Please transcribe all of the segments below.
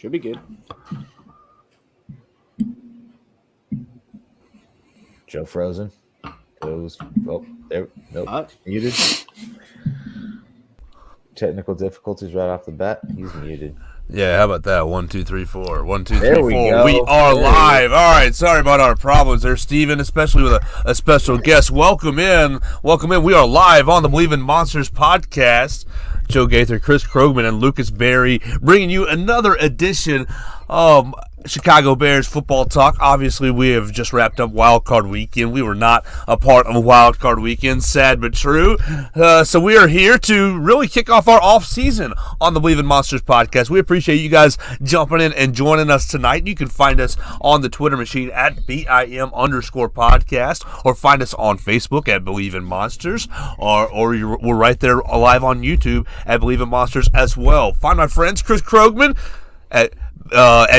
Should be good. Joe frozen. There. Nope. Muted. Technical difficulties right off the bat. He's muted. Yeah, how about that? 1, 2, 3, 4. 1, 2, 3, There 4. we go. We are live. All right. Sorry about our problems there, Steven, especially with a special guest. Welcome in. We are live on the Believe in Monsters podcast. Joe Gaither, Chris Krogman, and Lucas Berry bringing you another edition of Chicago Bears football talk. Obviously, we have just wrapped up Wild Card Weekend. We were not a part of Wild Card Weekend, sad but true. So we are here to really kick off our off season on the Believe in Monsters podcast. We appreciate you guys jumping in and joining us tonight. You can find us on the Twitter machine at BIM_podcast, or find us on Facebook at Believe in Monsters, or we're right there live on YouTube at Believe in Monsters as well. Find my friends Chris Krogman at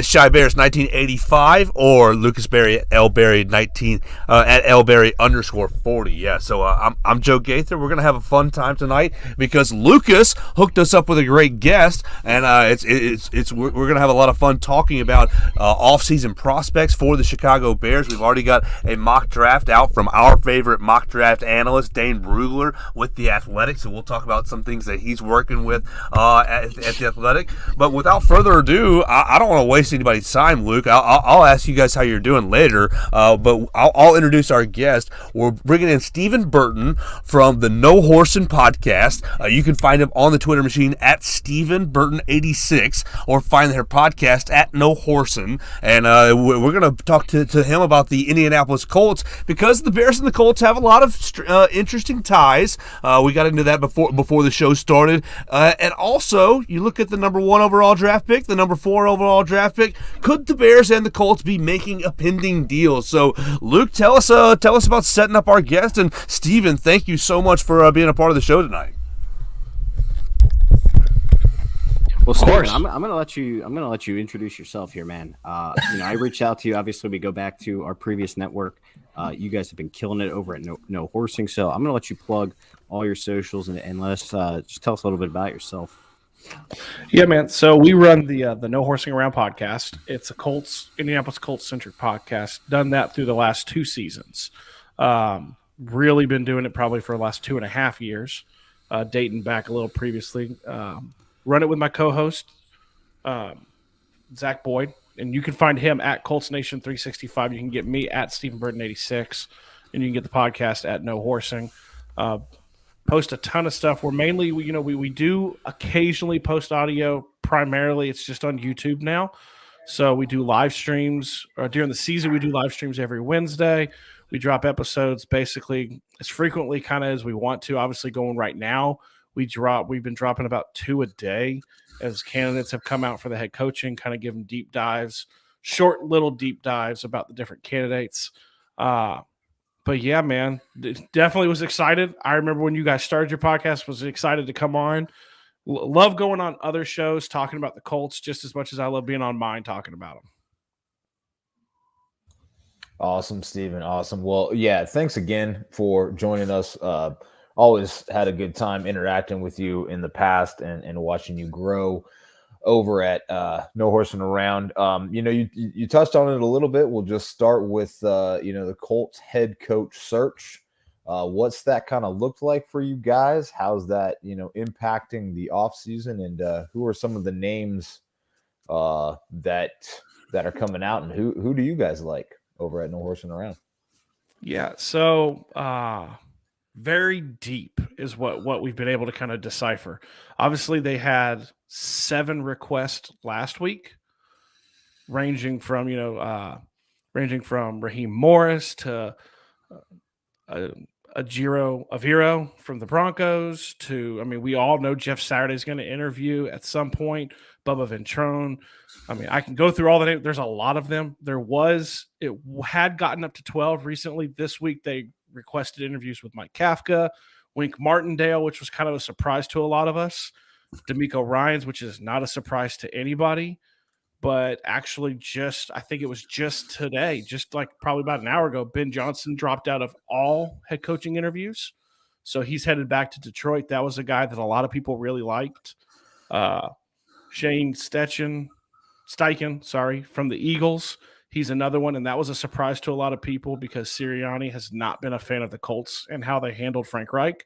Shy Bears 1985, or Lucas Berry at Lberry 19 at Lberry_40. Yeah, so I'm Joe Gaither. We're gonna have a fun time tonight because Lucas hooked us up with a great guest, and we're gonna have a lot of fun talking about off-season prospects for the Chicago Bears. We've already got a mock draft out from our favorite mock draft analyst, Dane Brugler, with the Athletic. So we'll talk about some things that he's working with at the Athletic. But without further ado, I don't want to waste anybody's time, Luke. I'll ask you guys how you're doing later, but I'll introduce our guest. We're bringing in Stephen Burton from the No Horsing podcast. You can find him on the Twitter machine at StephenBurton86, or find their podcast at No Horsing. And we're going to talk to him about the Indianapolis Colts, because the Bears and the Colts have a lot of interesting ties. We got into that before the show started. And also, you look at the number 1 overall draft pick, the number 4 overall draft pick. Could the Bears and the Colts be making a pending deal? So, Luke, tell us about setting up our guest. And Steven, thank you so much for being a part of the show tonight. Well, Steven, I'm gonna let you introduce yourself here, man. I reached out to you. Obviously, we go back to our previous network. You guys have been killing it over at No Horsing. So I'm gonna let you plug all your socials and let us just tell us a little bit about yourself. Yeah, man. So we run the No Horsing Around podcast. It's a Indianapolis Colts centric podcast. Done that through the last 2 seasons. Really been doing it probably for the last 2.5 years, dating back a little previously. Run it with my co-host, Zach Boyd, and you can find him at Colts Nation 365. You can get me at Stephen Burton 86, and you can get the podcast at No Horsing. Post a ton of stuff. We're mainly, we do occasionally post audio. Primarily, it's just on YouTube now. So we do live streams, or during the season, we do live streams every Wednesday. We drop episodes basically as frequently kind of as we want to. Obviously, going right now, we've been dropping about 2 a day as candidates have come out for the head coaching, kind of giving deep dives, short little deep dives about the different candidates. But yeah, man, definitely was excited. I remember when you guys started your podcast, was excited to come on. Love going on other shows, talking about the Colts just as much as I love being on mine, talking about them. Awesome, Steven. Awesome. Well, yeah, thanks again for joining us. Always had a good time interacting with you in the past and watching you grow over at No Horsing Around. You touched on it a little bit. We'll just start with the Colts head coach search. What's that kind of looked like for you guys? How's that impacting the offseason, and who are some of the names that are coming out, and who do you guys like over at No Horsing Around? Yeah, so very deep is what we've been able to kind of decipher. Obviously, they had 7 requests last week, ranging from Raheem Morris to Aviro from the Broncos to, we all know Jeff Saturday's going to interview at some point. Bubba Ventrone. I can go through all the names. There's a lot of them. It had gotten up to 12 recently. This week they requested interviews with Mike Kafka, Wink Martindale, which was kind of a surprise to a lot of us, D'Amico Ryans, which is not a surprise to anybody, but actually I think it was just today, just like probably about an hour ago, Ben Johnson dropped out of all head coaching interviews. So he's headed back to Detroit. That was a guy that a lot of people really liked. Shane Steichen, Steichen, from the Eagles. He's another one, and that was a surprise to a lot of people because Sirianni has not been a fan of the Colts and how they handled Frank Reich.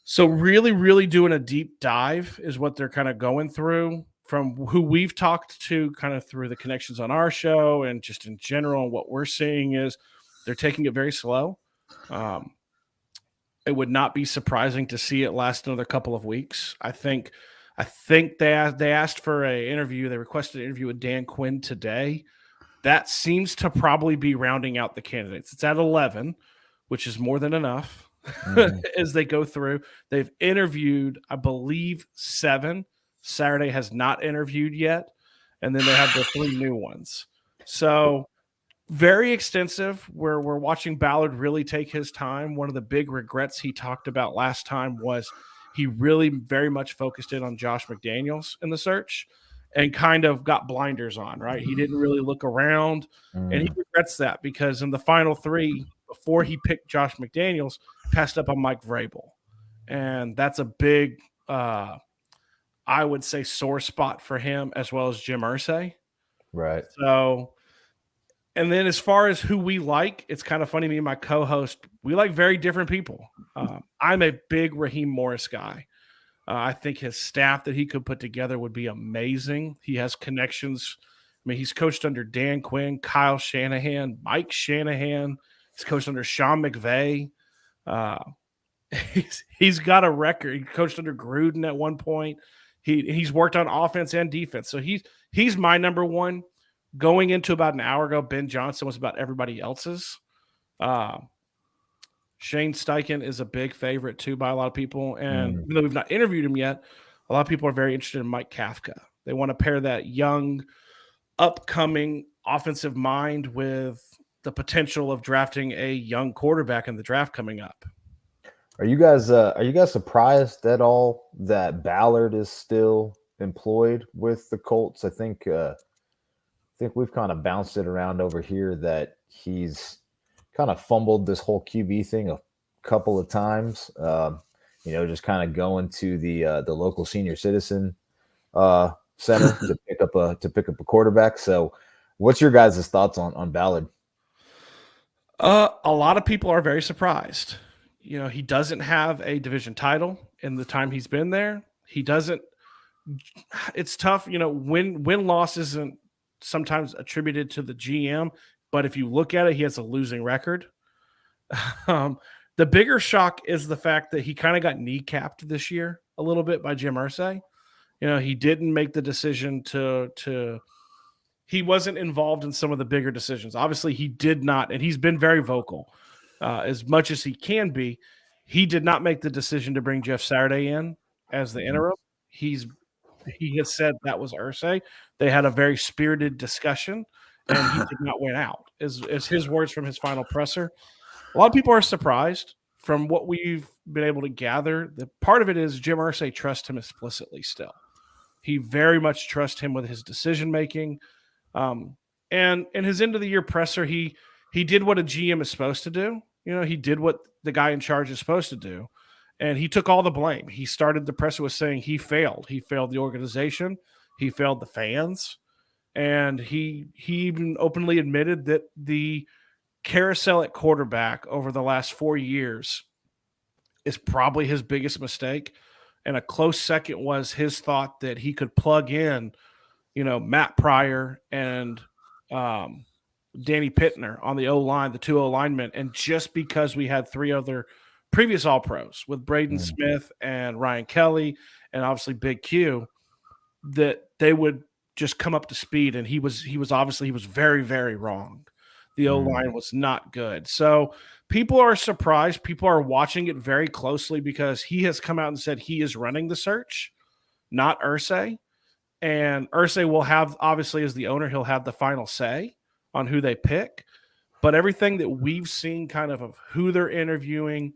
So really, really doing a deep dive is what they're kind of going through from who we've talked to kind of through the connections on our show and just in general. And what we're seeing is they're taking it very slow. It would not be surprising to see it last another couple of weeks. I think they asked for an interview. They requested an interview with Dan Quinn today. That seems to probably be rounding out the candidates. It's at 11, which is more than enough. As they go through. They've interviewed, I believe, 7. Saturday has not interviewed yet. And then they have the 3 new ones. So very extensive. We're watching Ballard really take his time. One of the big regrets he talked about last time was he really very much focused in on Josh McDaniels in the search and kind of got blinders on, right? He didn't really look around. And he regrets that because in the final 3, before he picked Josh McDaniels, passed up on Mike Vrabel. And that's a big, I would say, sore spot for him as well as Jim Irsay. Right. So, and then as far as who we like, it's kind of funny, me and my co-host, we like very different people. I'm a big Raheem Morris guy. I think his staff that he could put together would be amazing. He has connections. I mean, he's coached under Dan Quinn, Kyle Shanahan, Mike Shanahan. He's coached under Sean McVay. He's got a record. He coached under Gruden at one point. He's worked on offense and defense. So he's my number one. Going into about an hour ago, Ben Johnson was about everybody else's. Shane Steichen is a big favorite too by a lot of people. And even though we've not interviewed him yet, a lot of people are very interested in Mike Kafka. They want to pair that young, upcoming offensive mind with the potential of drafting a young quarterback in the draft coming up. Are you guys surprised at all that Ballard is still employed with the Colts? I think we've kind of bounced it around over here that he's kind of fumbled this whole QB thing a couple of times. Just kind of going to the local senior citizen center to pick up a quarterback. So, what's your guys' thoughts on Ballard? A lot of people are very surprised. He doesn't have a division title in the time he's been there. He doesn't. It's tough. Win-loss isn't sometimes attributed to the GM, but if you look at it, he has a losing record. The bigger shock is the fact that he kind of got kneecapped this year a little bit by Jim Irsay. He didn't make the decision to he wasn't involved in some of the bigger decisions. Obviously, he did not, and he's been very vocal as much as he can be. He did not make the decision to bring Jeff Saturday in as the interim. He has said that was Irsay. They had a very spirited discussion, and he did not win out, is his words from his final presser. A lot of people are surprised from what we've been able to gather. The part of it is Jim Irsay trusts him explicitly still. He very much trusts him with his decision-making. And in his end-of-the-year presser, he did what a GM is supposed to do. He did what the guy in charge is supposed to do. And he took all the blame. He started the presser with saying he failed. He failed the organization. He failed the fans. And he even openly admitted that the carousel at quarterback over the last 4 years is probably his biggest mistake. And a close second was his thought that he could plug in, Matt Pryor and Danny Pittner on the O-line, the 2 O-linemen. And just because we had 3 other previous All-Pros with Braden Smith and Ryan Kelly and obviously Big Q, that they would just come up to speed. And he was very, very wrong. The O-line was not good. So people are surprised. People are watching it very closely because he has come out and said he is running the search, not Irsay. And Irsay will have, obviously, as the owner, he'll have the final say on who they pick. But everything that we've seen kind of who they're interviewing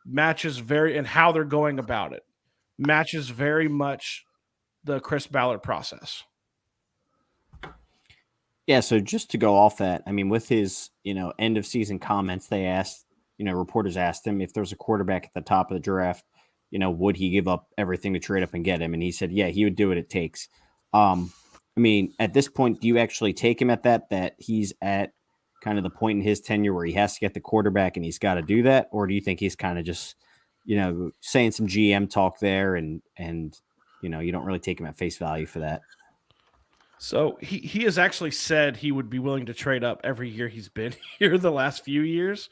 matches and how they're going about it matches very much the Chris Ballard process. Yeah, so just to go off that, I mean, with his, end of season comments, they asked, reporters asked him if there's a quarterback at the top of the draft, would he give up everything to trade up and get him? And he said, yeah, he would do what it takes. I I mean, at this point, do you actually take him at that he's at kind of the point in his tenure where he has to get the quarterback and he's got to do that? Or do you think he's kind of just, saying some GM talk there and you don't really take him at face value for that? So he has actually said he would be willing to trade up every year he's been here the last few years.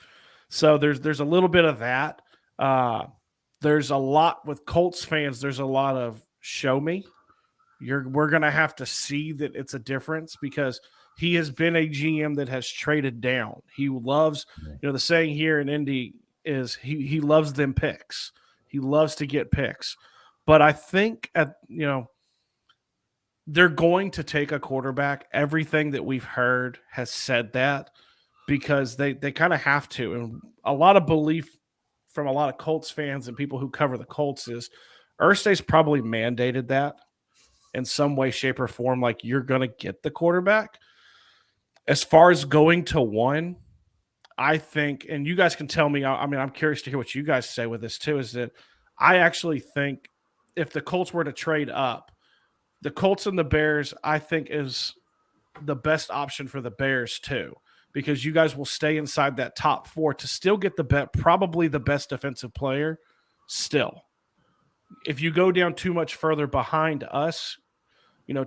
So there's a little bit of that. There's a lot with Colts fans. There's a lot of show me. We're gonna have to see that it's a difference because he has been a GM that has traded down. He loves, the saying here in Indy is he loves them picks. He loves to get picks. But I think they're going to take a quarterback. Everything that we've heard has said that because they kind of have to. And a lot of belief from a lot of Colts fans and people who cover the Colts is Irsay's probably mandated that in some way, shape, or form, like you're going to get the quarterback. As far as going to one, I think, and you guys can tell me, I'm curious to hear what you guys say with this too, is that I actually think if the Colts were to trade up, the Colts and the Bears, I think, is the best option for the Bears too, because you guys will stay inside that top 4 to still get probably the best defensive player still. If you go down too much further behind us,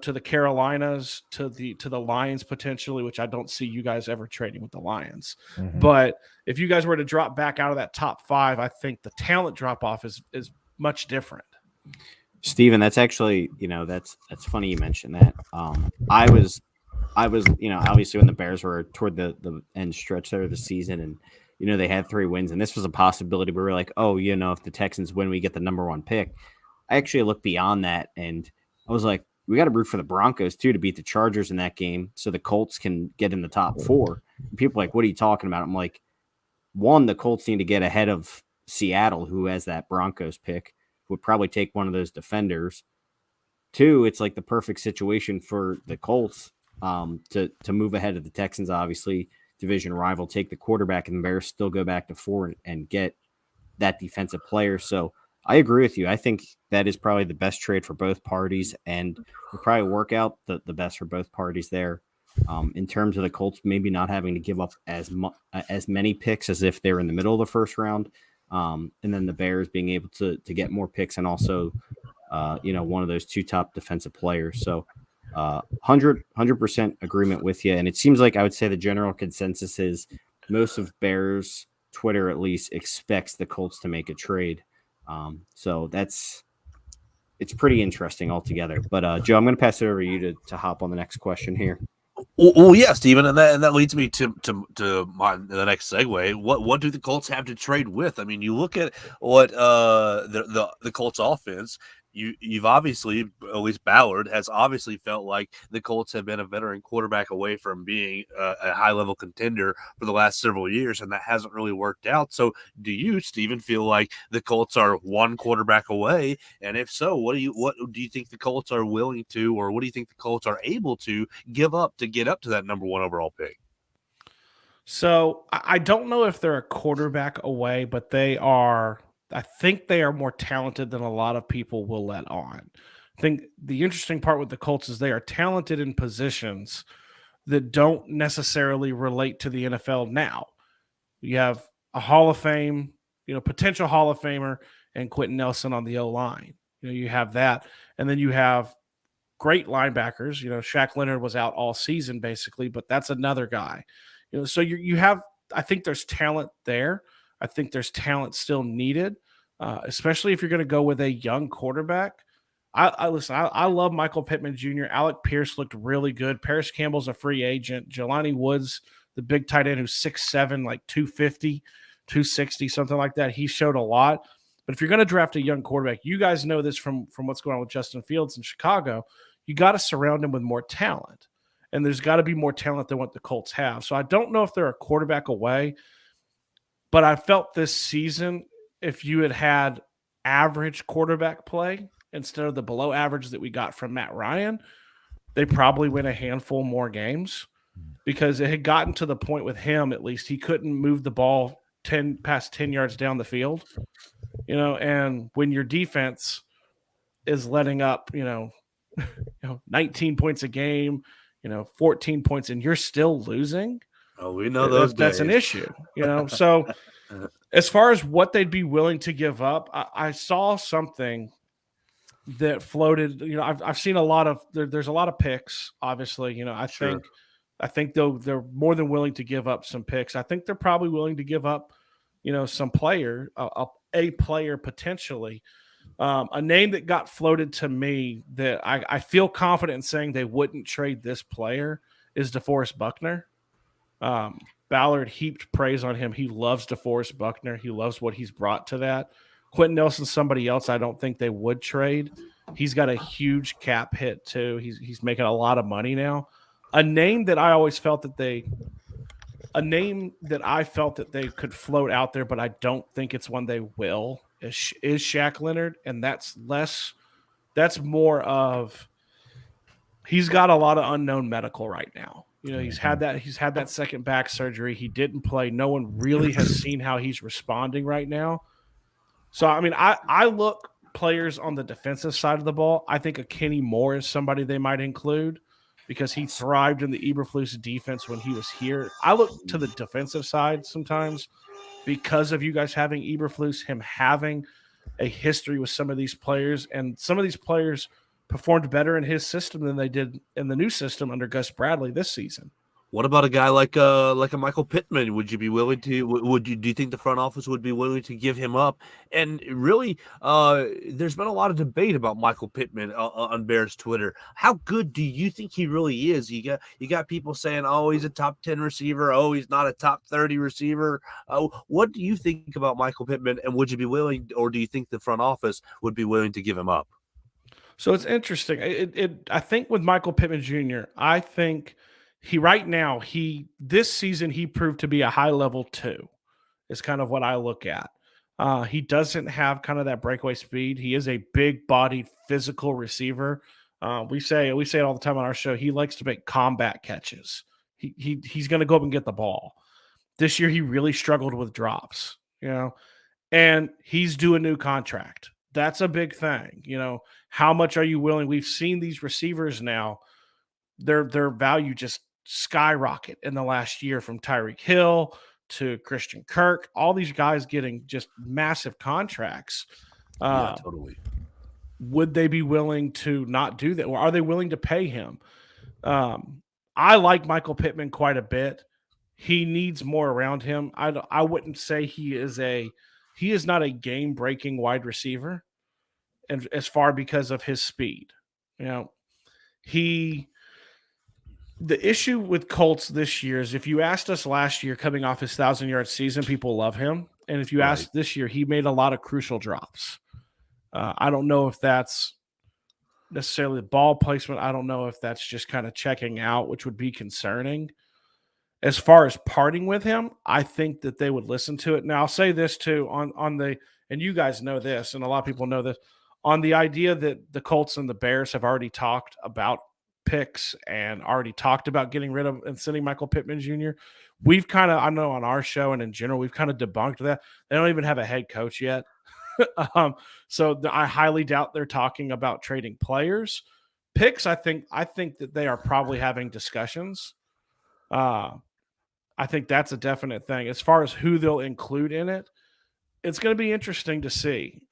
to the Carolinas, to the Lions potentially, which I don't see you guys ever trading with the Lions. Mm-hmm. But if you guys were to drop back out of that top 5, I think the talent drop off is much different. Steven, that's actually, that's funny you mentioned that. I was, obviously when the Bears were toward the end stretch there of the season and, they had 3 wins and this was a possibility, but we were like, oh, if the Texans win, we get the number 1 pick. I actually looked beyond that and I was like, we got to root for the Broncos too to beat the Chargers in that game so the Colts can get in the top 4. And people are like, what are you talking about? I'm like, 1, the Colts need to get ahead of Seattle, who has that Broncos pick, would probably take one of those defenders. 2, it's like the perfect situation for the Colts to move ahead of the Texans, obviously, division rival, take the quarterback, and the Bears still go back to 4 and get that defensive player. So I agree with you. I think that is probably the best trade for both parties and will probably work out the best for both parties there. In terms of the Colts, maybe not having to give up as many picks as if they're in the middle of the first round. And then the Bears being able to get more picks and also, one of those 2 top defensive players. So 100% agreement with you. And it seems like I would say the general consensus is most of Bears Twitter at least expects the Colts to make a trade. So it's pretty interesting altogether. But Joe, I'm going to pass it over to you to hop on the next question here. Well, yeah, Steven, and that leads me to the next segue. What do the Colts have to trade with? I mean, you look at what the Colts offense. You've obviously, at least Ballard has obviously felt like the Colts have been a veteran quarterback away from being a high-level contender for the last several years, and that hasn't really worked out. So do you, Steven, feel like the Colts are 1 quarterback away? And if so, what do you think the Colts are willing to, or what do you think the Colts are able to give up to get up to that number 1 overall pick? So I don't know if they're a quarterback away, but I think they are more talented than a lot of people will let on. I think the interesting part with the Colts is they are talented in positions that don't necessarily relate to the NFL now. You have a Hall of Fame, potential Hall of Famer and Quentin Nelson on the O-line. You have that. And then you have great linebackers. Shaq Leonard was out all season basically, but that's another guy. So you have, I think there's talent there. I think there's talent still needed, especially if you're going to go with a young quarterback. I love Michael Pittman Jr. Alec Pierce looked really good. Paris Campbell's a free agent. Jelani Woods, the big tight end who's 6'7", like 250, 260, something like that. He showed a lot. But if you're going to draft a young quarterback, you guys know this from what's going on with Justin Fields in Chicago, you got to surround him with more talent. And there's got to be more talent than what the Colts have. So I don't know if they're a quarterback away. But I felt this season, if you had average quarterback play instead of the below average that we got from Matt Ryan, they probably win a handful more games because it had gotten to the point with him, at least, he couldn't move the ball past 10 yards down the field. And when your defense is letting up, 19 points a game, 14 points, and you're still losing. Oh, we know those days. That's an issue, So as far as what they'd be willing to give up, I saw something that floated. I've seen a lot of there's a lot of picks. Obviously, I think though they're more than willing to give up some picks. I think they're probably willing to give up, some player, a player potentially. A name that got floated to me that I feel confident in saying they wouldn't trade this player is DeForest Buckner. Ballard heaped praise on him. He loves DeForest Buckner. He loves what he's brought to that. Quentin Nelson's somebody else I don't think they would trade. He's got a huge cap hit too. He's making a lot of money now. A name that I felt that they could float out there, but I don't think it's one they will, is Shaq Leonard, and that's more of he's got a lot of unknown medical right now. He's had that second back surgery. He didn't play. No one really has seen how he's responding right now. So, I look players on the defensive side of the ball. I think a Kenny Moore is somebody they might include because he thrived in the Eberflus defense when he was here. I look to the defensive side sometimes because of you guys having Eberflus, him having a history with some of these players, and some of these players performed better in his system than they did in the new system under Gus Bradley this season. What about a guy like a Michael Pittman? Would you be willing to? Do you think the front office would be willing to give him up? And really, there's been a lot of debate about Michael Pittman on Bears Twitter. How good do you think he really is? You got people saying, "Oh, he's a top 10 receiver. Oh, he's not a top 30 receiver." What do you think about Michael Pittman? And would you be willing, or do you think the front office would be willing to give him up? So it's interesting. I think with Michael Pittman Jr., I think this season he proved to be a high level 2 is kind of what I look at. He doesn't have kind of that breakaway speed. He is a big bodied physical receiver. We say it all the time on our show. He likes to make combat catches. He's going to go up and get the ball. This year he really struggled with drops, and he's due a new contract. That's a big thing. How much are you willing? We've seen these receivers now, their value just skyrocket in the last year, from Tyreek Hill to Christian Kirk, all these guys getting just massive contracts. Yeah, totally. Would they be willing to not do that? Or are they willing to pay him? I like Michael Pittman quite a bit. He needs more around him. I wouldn't say he is not a game-breaking wide receiver, and as far because of his speed. The issue with Colts this year is if you asked us last year coming off his 1,000-yard season, people love him. And if you asked this year, he made a lot of crucial drops. I don't know if that's necessarily the ball placement. I don't know if that's just kind of checking out, which would be concerning. As far as parting with him, I think that they would listen to it. Now, I'll say this too on the, and you guys know this, and a lot of people know this, on the idea that the Colts and the Bears have already talked about picks and already talked about getting rid of and sending Michael Pittman Jr. We've kind of, I know on our show and in general, we've kind of debunked that. They don't even have a head coach yet. So I highly doubt they're talking about trading players. Picks, I think that they are probably having discussions. I think that's a definite thing. As far as who they'll include in it, it's going to be interesting to see.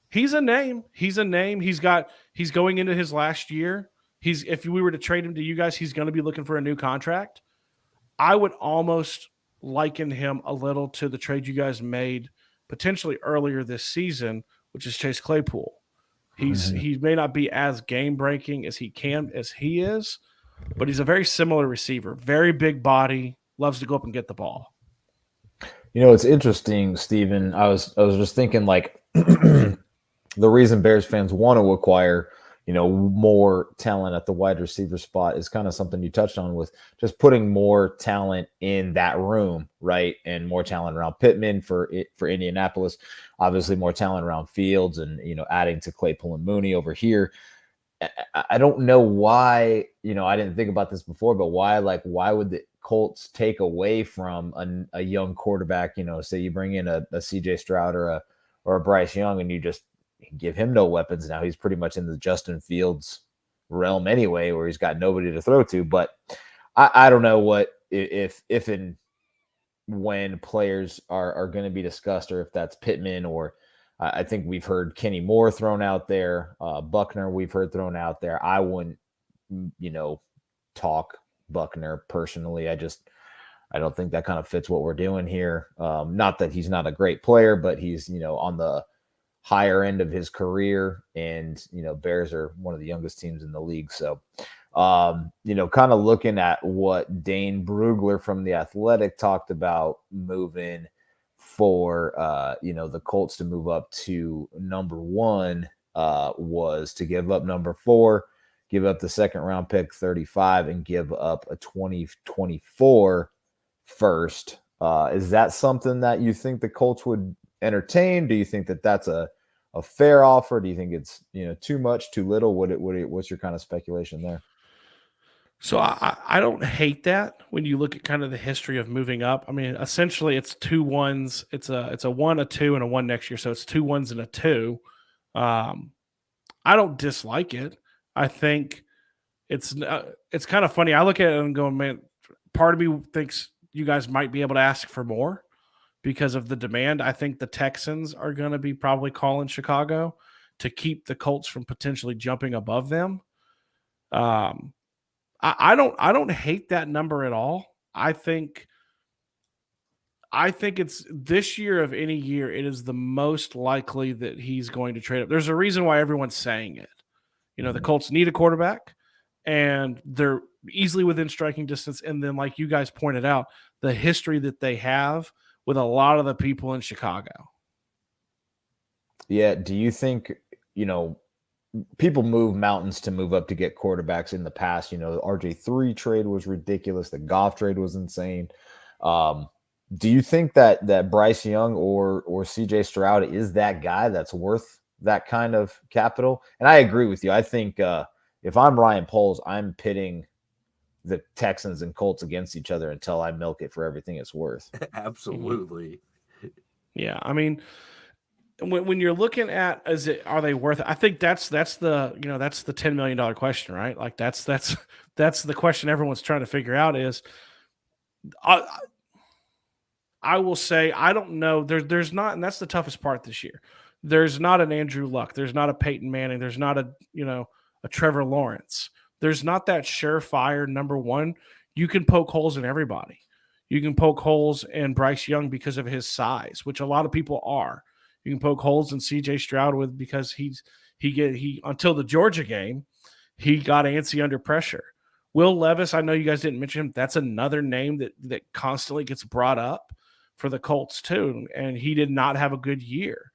He's a name. He's going into his last year. If we were to trade him to you guys, he's going to be looking for a new contract. I would almost liken him a little to the trade you guys made potentially earlier this season, which is Chase Claypool. He may not be as game breaking as he is, but he's a very similar receiver, very big body, loves to go up and get the ball. It's interesting, Steven. I was just thinking, like, the reason Bears fans want to acquire, more talent at the wide receiver spot is kind of something you touched on with just putting more talent in that room, right? And more talent around Pittman for Indianapolis, obviously more talent around Fields, and, adding to Claypool and Mooney over here. I don't know why, I didn't think about this before, but why would the Colts take away from a young quarterback? Say you bring in a CJ Stroud or a Bryce Young, and you just give him no weapons. Now he's pretty much in the Justin Fields realm anyway, where he's got nobody to throw to. But I don't know what if and when players are going to be discussed, or if that's Pittman, or I think we've heard Kenny Moore thrown out there, Buckner we've heard thrown out there. I wouldn't, talk Buckner personally. I don't think that kind of fits what we're doing here. Not that he's not a great player, but he's, on the higher end of his career, and, Bears are one of the youngest teams in the league. So, kind of looking at what Dane Brugler from The Athletic talked about moving for, the Colts to move up to number 1 was to give up number 4, give up the second round pick 35, and give up a 2024 first. Is that something that you think the Colts would entertain? Do you think that that's a fair offer? Do you think it's, too much, too little? What's your kind of speculation there? So I don't hate that when you look at kind of the history of moving up. I mean, essentially it's 2 1s. It's a 1, a 2, and a 1 next year. So it's 2 1s and a 2. I don't dislike it. I think it's kind of funny. I look at it and go, man, part of me thinks you guys might be able to ask for more because of the demand. I think the Texans are going to be probably calling Chicago to keep the Colts from potentially jumping above them. I don't hate that number at all. I think it's this year of any year, it is the most likely that he's going to trade up. There's a reason why everyone's saying it. The Colts need a quarterback, and they're easily within striking distance. And then, like you guys pointed out, the history that they have with a lot of the people in Chicago. Yeah. Do you think, people move mountains to move up to get quarterbacks in the past? The RJ3 trade was ridiculous. The Goff trade was insane. Do you think that Bryce Young or CJ Stroud is that guy that's worth that kind of capital? And I agree with you. I think if I'm Ryan Poles, I'm pitting the Texans and Colts against each other until I milk it for everything it's worth. Absolutely. Yeah, I mean, when you're looking at are they worth it? I think that's the $10 million question, right? Like that's the question everyone's trying to figure out is. I will say I don't know. There's not, and that's the toughest part this year. There's not an Andrew Luck. There's not a Peyton Manning. There's not a Trevor Lawrence. There's not that surefire number 1. You can poke holes in everybody. You can poke holes in Bryce Young because of his size, which a lot of people are. You can poke holes in CJ Stroud because he until the Georgia game, he got antsy under pressure. Will Levis, I know you guys didn't mention him. That's another name that constantly gets brought up for the Colts too, and he did not have a good year.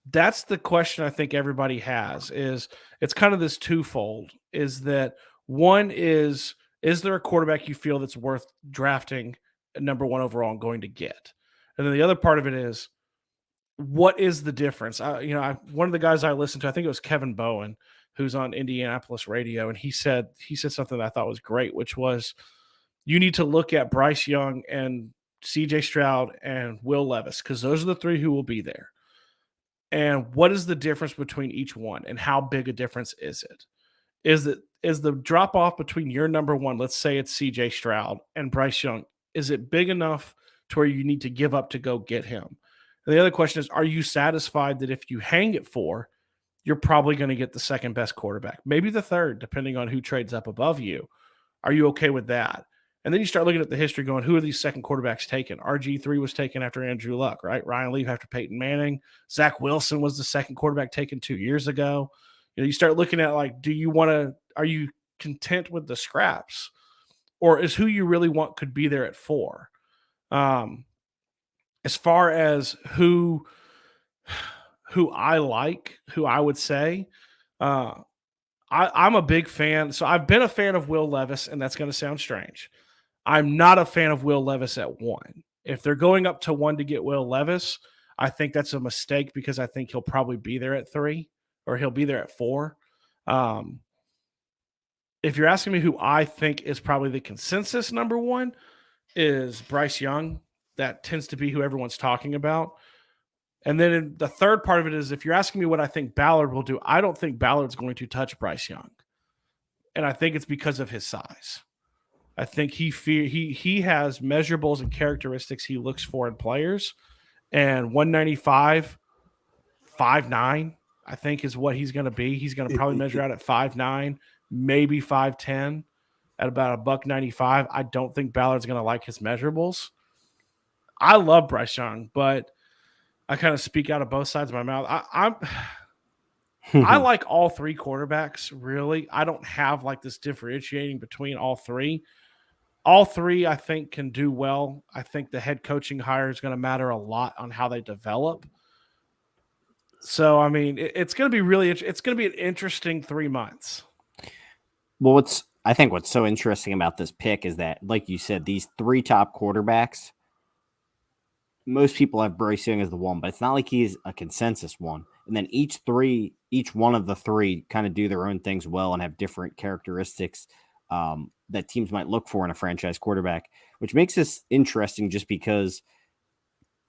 That's the question I think everybody has. Is it's kind of this twofold. Is that one is there a quarterback you feel that's worth drafting at number 1 overall and going to get? And then the other part of it is, what is the difference? One of the guys I listened to, I think it was Kevin Bowen, who's on Indianapolis radio, and he said something that I thought was great, which was you need to look at Bryce Young and CJ Stroud and Will Levis, because those are the 3 who will be there. And what is the difference between each one, and how big a difference is it? Is the drop off between your number 1, let's say it's CJ Stroud, and Bryce Young, is it big enough to where you need to give up to go get him? And the other question is, are you satisfied that if you hang it 4, you're probably going to get the second best quarterback, maybe the third, depending on who trades up above you? Are you okay with that? And then you start looking at the history going, who are these second quarterbacks taken? RG3 was taken after Andrew Luck, right? Ryan Leaf after Peyton Manning. Zach Wilson was the second quarterback taken 2 years ago. You start looking at, like, are you content with the scraps? Or is who you really want could be there at 4? As far as who I like, who I would say, I'm a big fan. So I've been a fan of Will Levis, and that's going to sound strange. I'm not a fan of Will Levis at 1. If they're going up to 1 to get Will Levis, I think that's a mistake, because I think he'll probably be there at 3, or he'll be there at 4. If you're asking me who I think is probably the consensus number 1 is Bryce Young. That tends to be who everyone's talking about. And then the third part of it is, if you're asking me what I think Ballard will do, I don't think Ballard's going to touch Bryce Young. And I think it's because of his size. I think he has measurables and characteristics he looks for in players. And 195, 5'9", I think is what he's going to be. He's going to probably measure out at 5'9", maybe 5'10", at about $195. I don't think Ballard's going to like his measurables. I love Bryce Young, but I kind of speak out of both sides of my mouth. I like all three quarterbacks, really. I don't have like this differentiating between all three. All three, I think, can do well. I think the head coaching hire is going to matter a lot on how they develop. So, I mean, it's going to be it's going to be an interesting 3 months. Well, I think what's so interesting about this pick is that, like you said, these three top quarterbacks, most people have Bryce Young as the one, but it's not like he's a consensus one. And then each one of the three kind of do their own things well and have different characteristics that teams might look for in a franchise quarterback, which makes this interesting just because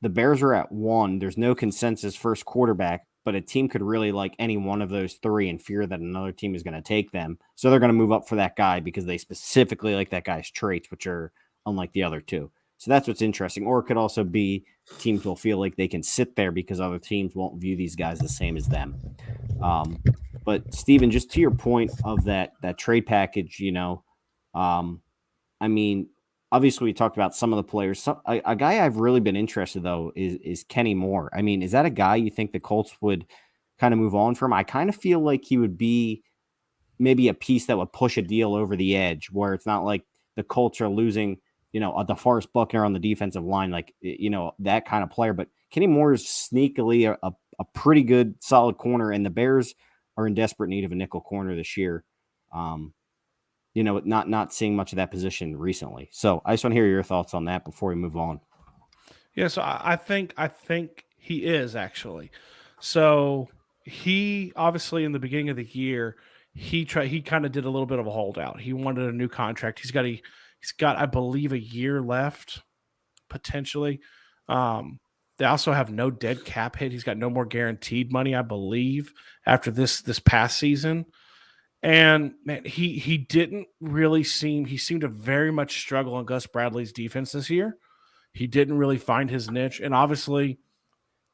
the Bears are at 1. There's no consensus first quarterback, but a team could really like any one of those three and fear that another team is going to take them. So they're going to move up for that guy because they specifically like that guy's traits, which are unlike the other two. So that's what's interesting. Or it could also be teams will feel like they can sit there because other teams won't view these guys the same as them. But Steven, just to your point of that trade package, I mean, obviously we talked about some of the players. A guy I've really been interested though is Kenny Moore. I mean, is that a guy you think the Colts would kind of move on from? I kind of feel like he would be maybe a piece that would push a deal over the edge, where it's not like the Colts are losing, a DeForest Buckner on the defensive line, like, that kind of player. But Kenny Moore is sneakily a pretty good, solid corner, and the Bears are in desperate need of a nickel corner this year. Not seeing much of that position recently. So I just want to hear your thoughts on that before we move on. Yeah, so I think he is actually. So he obviously in the beginning of the year, he kind of did a little bit of a holdout. He wanted a new contract. He's got, I believe, a year left, potentially. They also have no dead cap hit. He's got no more guaranteed money, I believe, after this past season. And man, he didn't really he seemed to very much struggle on Gus Bradley's defense this year. He didn't really find his niche. And obviously,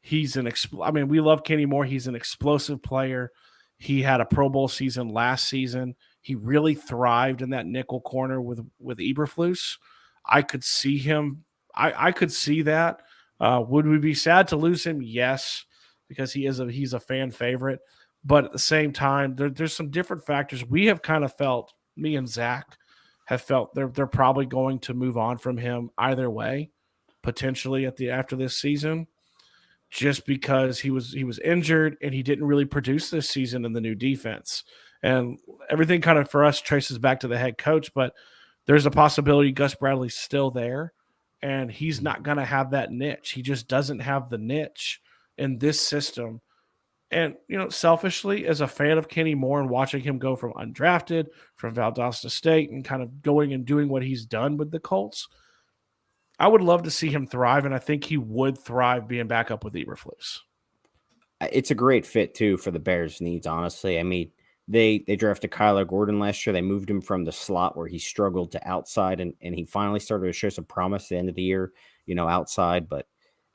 he's we love Kenny Moore. He's an explosive player. He had a Pro Bowl season last season. He really thrived in that nickel corner with Eberflus. I could see him. I could see that. Would we be sad to lose him? Yes, because he's a fan favorite. But at the same time, there's some different factors. We have kind of felt, me and Zach have felt they're probably going to move on from him either way, potentially after this season, just because he was injured and he didn't really produce this season in the new defense. And everything kind of for us traces back to the head coach, but there's a possibility Gus Bradley's still there and he's not going to have that niche. He just doesn't have the niche in this system. And, selfishly, as a fan of Kenny Moore and watching him go from undrafted, from Valdosta State, and kind of going and doing what he's done with the Colts, I would love to see him thrive, and I think he would thrive being back up with Eberflus. It's a great fit, too, for the Bears' needs, honestly. I mean, they drafted Kyler Gordon last year. They moved him from the slot where he struggled to outside, and he finally started to show some promise at the end of the year, outside. But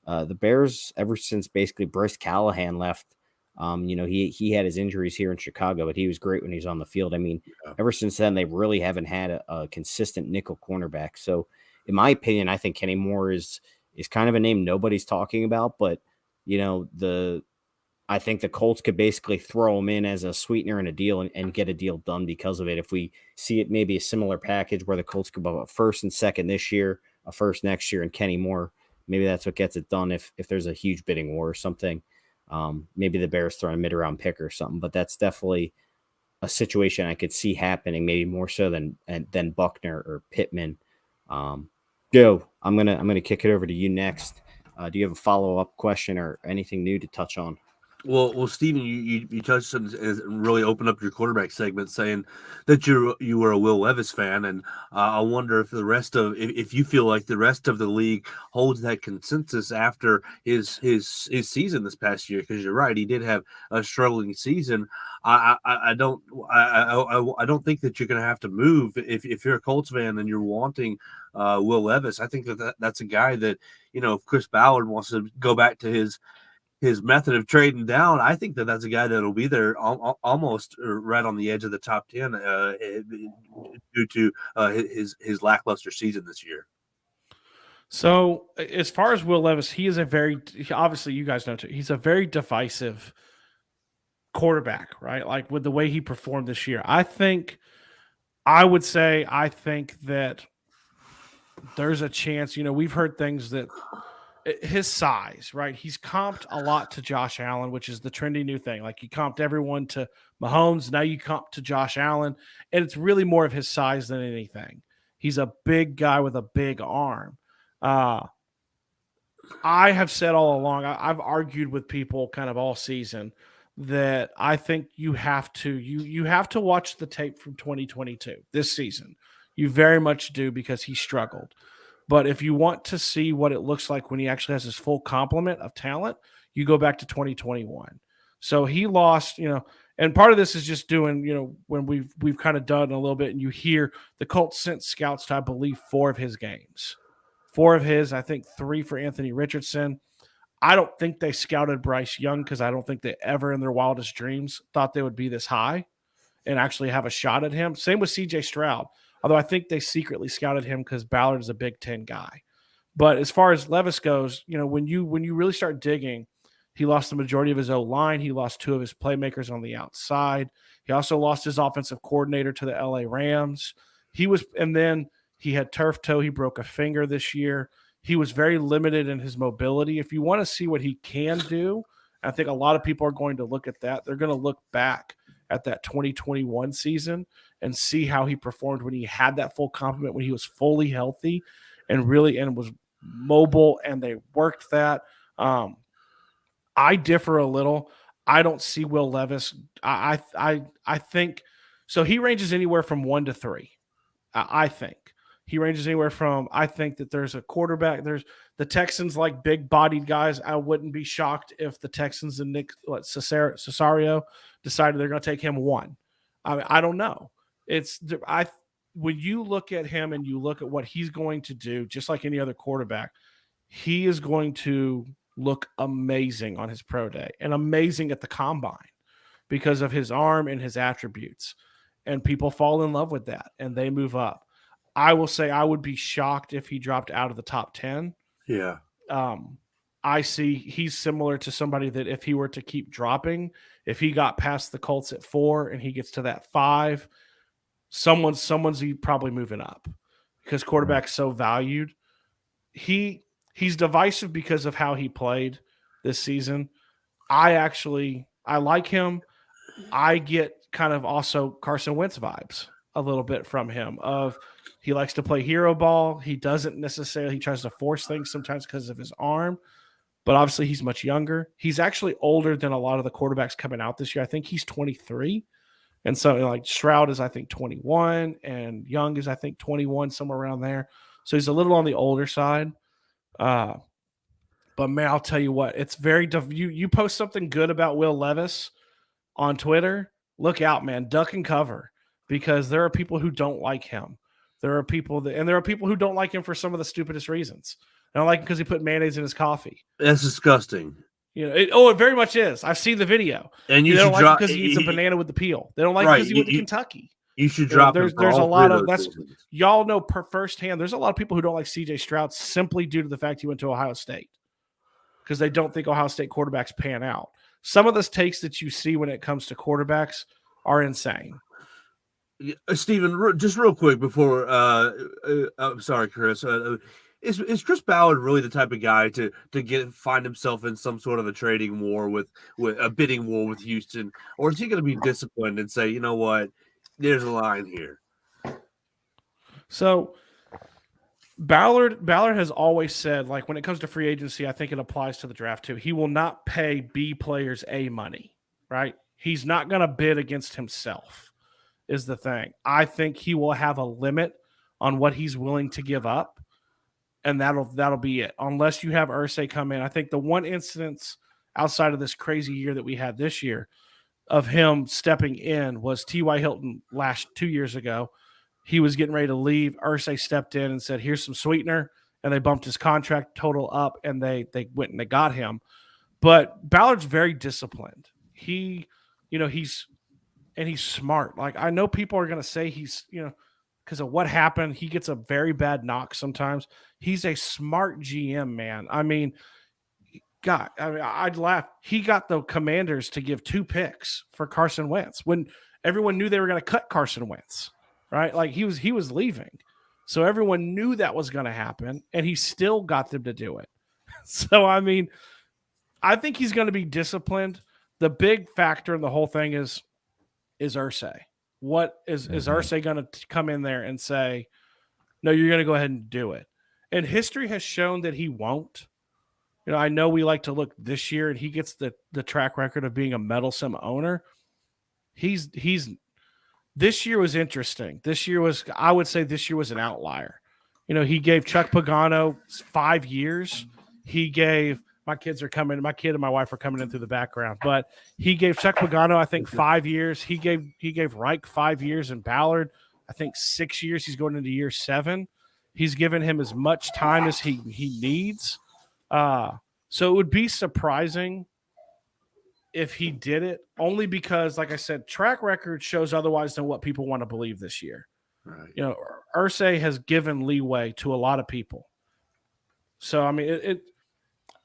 the Bears, ever since basically Bryce Callahan left, he had his injuries here in Chicago, but he was great when he was on the field. I mean, ever since then, they really haven't had a consistent nickel cornerback. So, in my opinion, I think Kenny Moore is kind of a name nobody's talking about, but I think the Colts could basically throw him in as a sweetener in a deal and get a deal done because of it. If we see it, maybe a similar package where the Colts could go a first and second this year, a first next year, and Kenny Moore, maybe that's what gets it done. If there's a huge bidding war or something. Maybe the Bears throw a mid-round pick or something, but that's definitely a situation I could see happening, maybe more so than Buckner or Pittman. Joe, I'm gonna kick it over to you next. Do you have a follow-up question or anything new to touch on? Well, Steven, you touched on and really opened up your quarterback segment, saying that you were a Will Levis fan, and I wonder if the rest of if you feel like the rest of the league holds that consensus after his season this past year, because you're right, he did have a struggling season. I don't think that you're going to have to move if you're a Colts fan and you're wanting Will Levis. I think that's a guy that, if Chris Ballard wants to go back to his method of trading down, I think that's a guy that'll be there almost right on the edge of the top 10 due to his lackluster season this year. So as far as Will Levis, he is obviously you guys know too, he's a very divisive quarterback, right? Like with the way he performed this year. I think that there's a chance, we've heard things that his size, right? He's comped a lot to Josh Allen, which is the trendy new thing. Like you comped everyone to Mahomes. Now you comp to Josh Allen, and it's really more of his size than anything. He's a big guy with a big arm. I have said all along, I've argued with people kind of all season that I think you have to watch the tape from 2022 this season. You very much do, because he struggled. But if you want to see what it looks like when he actually has his full complement of talent, you go back to 2021. So he lost, and part of this is just doing, when we've kind of done a little bit, and you hear the Colts sent scouts to, I believe, 4 of his games. 4 of his, I think 3 for Anthony Richardson. I don't think they scouted Bryce Young, because I don't think they ever in their wildest dreams thought they would be this high and actually have a shot at him. Same with CJ Stroud. Although I think they secretly scouted him because Ballard is a Big Ten guy. But as far as Levis goes, when you really start digging, he lost the majority of his O-line. He lost 2 of his playmakers on the outside. He also lost his offensive coordinator to the LA Rams. And then he had turf toe. He broke a finger this year. He was very limited in his mobility. If you want to see what he can do, I think a lot of people are going to look at that. They're going to look back at that 2021 season and see how he performed when he had that full complement, when he was fully healthy and was mobile, and they worked that. I differ a little. I don't see Will Levis. I think so. He ranges anywhere from 1 to 3. I think he ranges anywhere from. I think that there's a quarterback. There's the Texans like big bodied guys. I wouldn't be shocked if the Texans and Nick Cesario decided they're going to take him 1. I don't know. When you look at him and you look at what he's going to do, just like any other quarterback, he is going to look amazing on his pro day and amazing at the combine because of his arm and his attributes. And people fall in love with that and they move up. I will say I would be shocked if he dropped out of the top 10. Yeah. I see he's similar to somebody that if he were to keep dropping, if he got past the Colts at 4 and he gets to that 5, someone's probably moving up because quarterback's so valued. He's divisive because of how he played this season. I like him. I get kind of also Carson Wentz vibes a little bit from him of he likes to play hero ball. He doesn't necessarily, he tries to force things sometimes because of his arm, but obviously he's much younger. He's actually older than a lot of the quarterbacks coming out this year. I think he's 23. And so like Stroud is, I think 21 and Young is, I think 21, somewhere around there. So he's a little on the older side. But man, I'll tell you what, it's very, you post something good about Will Levis on Twitter, look out, man, duck and cover, because there are people who don't like him. There are people who don't like him for some of the stupidest reasons. They don't like him because he put mayonnaise in his coffee. That's disgusting. It very much is. I've seen the video. And they don't like him because he eats a banana with the peel. They don't like him because he went to Kentucky. You should drop. There's a lot of that's reasons. Y'all know firsthand. There's a lot of people who don't like CJ Stroud simply due to the fact he went to Ohio State because they don't think Ohio State quarterbacks pan out. Some of the takes that you see when it comes to quarterbacks are insane. Steven, just real quick before I'm sorry, Chris. Is Chris Ballard really the type of guy to find himself in some sort of a trading war with a bidding war with Houston, or is he going to be disciplined and say, you know what, there's a line here? So Ballard has always said, like, when it comes to free agency, I think it applies to the draft too. He will not pay B players A money, right? He's not going to bid against himself, is the thing. I think he will have a limit on what he's willing to give up, and that'll be it. Unless you have Irsay come in. I think the one instance outside of this crazy year that we had this year of him stepping in was T.Y. Hilton 2 years ago. He was getting ready to leave. Irsay stepped in and said, here's some sweetener. And they bumped his contract total up, and they went and they got him. But Ballard's very disciplined. He's smart. Like, I know people are going to say he's, because of what happened, he gets a very bad knock sometimes. He's a smart GM, man. I mean, I'd laugh. He got the Commanders to give 2 picks for Carson Wentz when everyone knew they were going to cut Carson Wentz. Right? Like he was leaving. So everyone knew that was going to happen, and he still got them to do it. So, I mean, I think he's going to be disciplined. The big factor in the whole thing is Irsay. What is Irsay going to come in there and say, no, you're going to go ahead and do it? And history has shown that he won't. I know we like to look this year, and he gets the track record of being a meddlesome owner. This year was interesting. I would say this year was an outlier. He gave Chuck Pagano 5 years. He gave my kid and my wife are coming in through the background, but he gave Chuck Pagano, I think, 5 years. He gave Reich 5 years, and Ballard, I think, 6 years. He's going into year 7. He's given him as much time as he needs. So it would be surprising if he did it, only because, like I said, track record shows otherwise than what people want to believe this year. Right. Irsay has given leeway to a lot of people. So, I mean,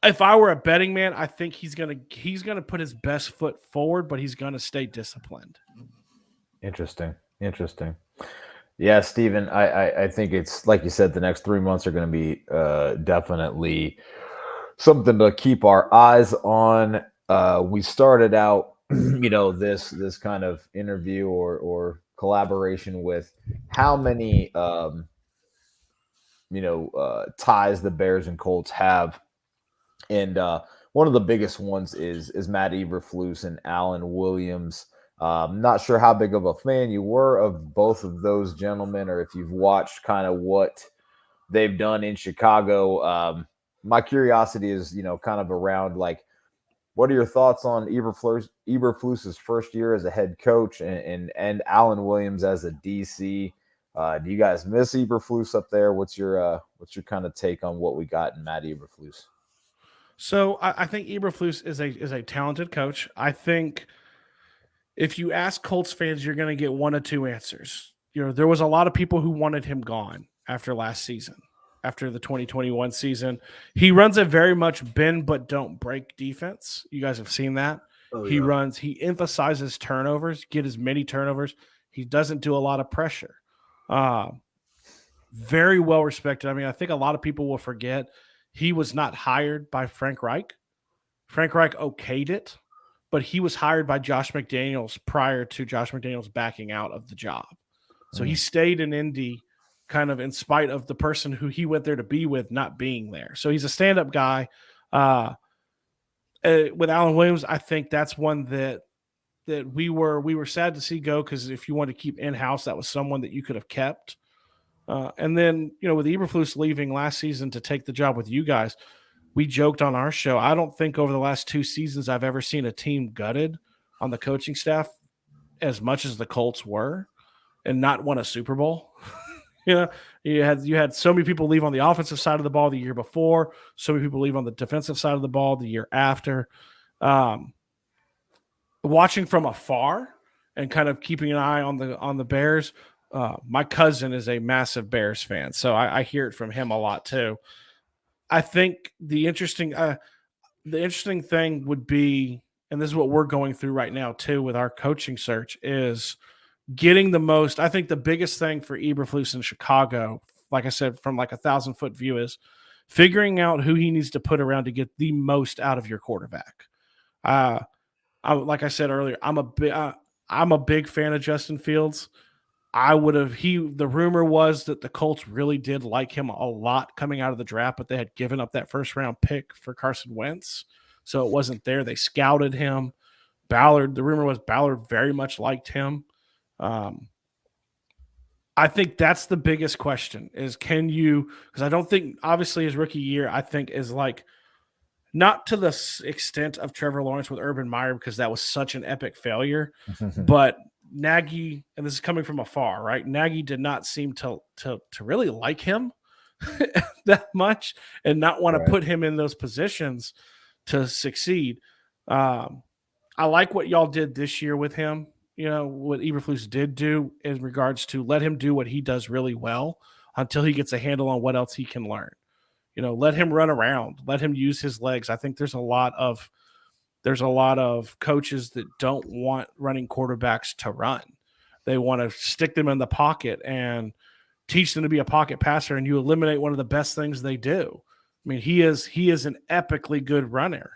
if I were a betting man, I think he's gonna put his best foot forward, but he's gonna stay disciplined. Interesting. Yeah, Steven, I think it's like you said, the next 3 months are going to be definitely something to keep our eyes on. We started out, this kind of interview or collaboration with how many, ties the Bears and Colts have. And one of the biggest ones is Matt Eberflus and Alan Williams. Not sure how big of a fan you were of both of those gentlemen, or if you've watched kind of what they've done in Chicago. My curiosity is, kind of around, like, what are your thoughts on Eberflus's first year as a head coach and Alan Williams as a DC? Do you guys miss Eberflus up there? What's your kind of take on what we got in Matt Eberflus? So I think Eberflus is a talented coach. I think if you ask Colts fans, you're going to get one of two answers. There was a lot of people who wanted him gone after last season. After the 2021 season, he runs a very much bend but don't break defense. You guys have seen that. Oh, yeah. He emphasizes turnovers, get as many turnovers. He doesn't do a lot of pressure. Very well respected. I mean, I think a lot of people will forget he was not hired by Frank Reich. Frank Reich okayed it, but he was hired by Josh McDaniels prior to Josh McDaniels backing out of the job. So he stayed in Indy kind of in spite of the person who he went there to be with not being there. So he's a stand-up guy. With Alan Williams, I think that's one that we were sad to see go, because if you want to keep in-house, that was someone that you could have kept. And then, with Eberflus leaving last season to take the job with you guys, we joked on our show, I don't think over the last 2 seasons I've ever seen a team gutted on the coaching staff as much as the Colts were and not won a Super Bowl. You had so many people leave on the offensive side of the ball the year before, so many people leave on the defensive side of the ball the year after. Watching from afar and kind of keeping an eye on the Bears, my cousin is a massive Bears fan, so I hear it from him a lot too. I think the interesting thing would be, and this is what we're going through right now too with our coaching search, is getting the most. I think the biggest thing for Eberflus in Chicago, like I said, from like 1,000-foot view, is figuring out who he needs to put around to get the most out of your quarterback. Like I said earlier, I'm a big fan of Justin Fields. The rumor was that the Colts really did like him a lot coming out of the draft, but they had given up that first round pick for Carson Wentz. So it wasn't there. They scouted him. The rumor was Ballard very much liked him. I think that's the biggest question is because I don't think, obviously, his rookie year, I think is like not to the extent of Trevor Lawrence with Urban Meyer because that was such an epic failure, but Nagy, and this is coming from afar, right? Nagy did not seem to really like him that much and not want to put him in those positions to succeed. I like what y'all did this year with him. What Eberflus did do in regards to let him do what he does really well until he gets a handle on what else he can learn. Let him run around, let him use his legs. I think there's a lot of coaches that don't want running quarterbacks to run. They want to stick them in the pocket and teach them to be a pocket passer, and you eliminate one of the best things they do. I mean, he is an epically good runner,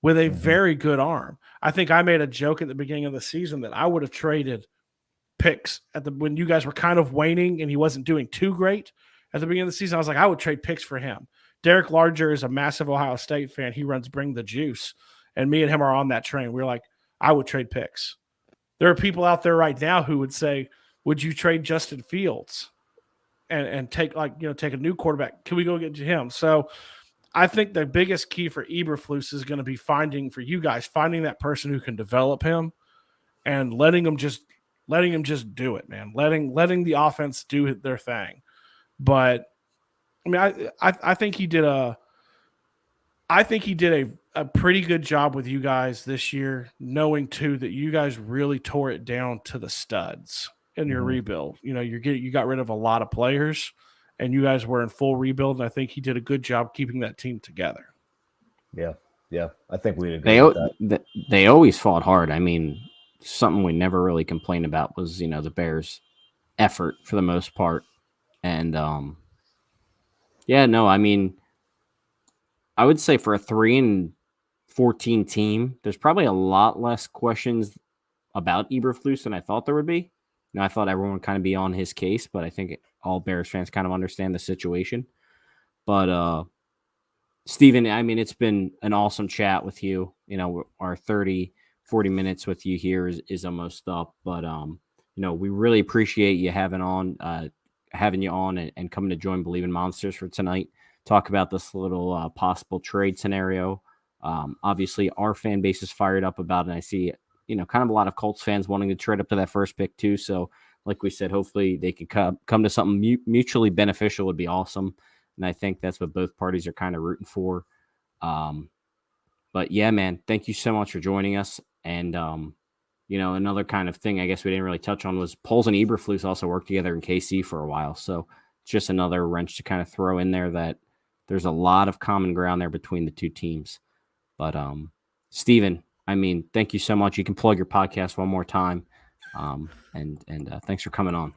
with a very good arm. I think I made a joke at the beginning of the season that I would have traded picks when you guys were kind of waning and he wasn't doing too great at the beginning of the season. I was like, I would trade picks for him. Derek Larger is a massive Ohio State fan. He runs Bring the Juice. And me and him are on that train. We're like, I would trade picks. There are people out there right now who would say, would you trade Justin Fields and take a new quarterback? Can we go get him? So I think the biggest key for Eberflus is going to be finding that person who can develop him and letting him just do it, man. Letting the offense do their thing. But I mean, I think he did a pretty good job with you guys this year, knowing too that you guys really tore it down to the studs in your rebuild. You got rid of a lot of players, and you guys were in full rebuild. And I think he did a good job keeping that team together. Yeah, I think we agree with that. They always fought hard. I mean, something we never really complained about was the Bears' effort for the most part, and I mean, I would say for a 3-14 team, there's probably a lot less questions about Eberflus than I thought there would be. I thought everyone would kind of be on his case, but I think all Bears fans kind of understand the situation. But Steven, I mean, it's been an awesome chat with you. Our 30, 40 minutes with you here is almost up, but we really appreciate you having you on and coming to join Believe in Monsters for tonight. Talk about this little possible trade scenario. Obviously, our fan base is fired up about it. And I see, kind of a lot of Colts fans wanting to trade up to that first pick too. So, like we said, hopefully they could come to something mutually beneficial would be awesome. And I think that's what both parties are kind of rooting for. But yeah, man, thank you so much for joining us. And, another kind of thing I guess we didn't really touch on was Poles and Eberflus also worked together in KC for a while. So it's just another wrench to kind of throw in there that there's a lot of common ground there between the two teams. But Steven, I mean, thank you so much. You can plug your podcast one more time. And thanks for coming on.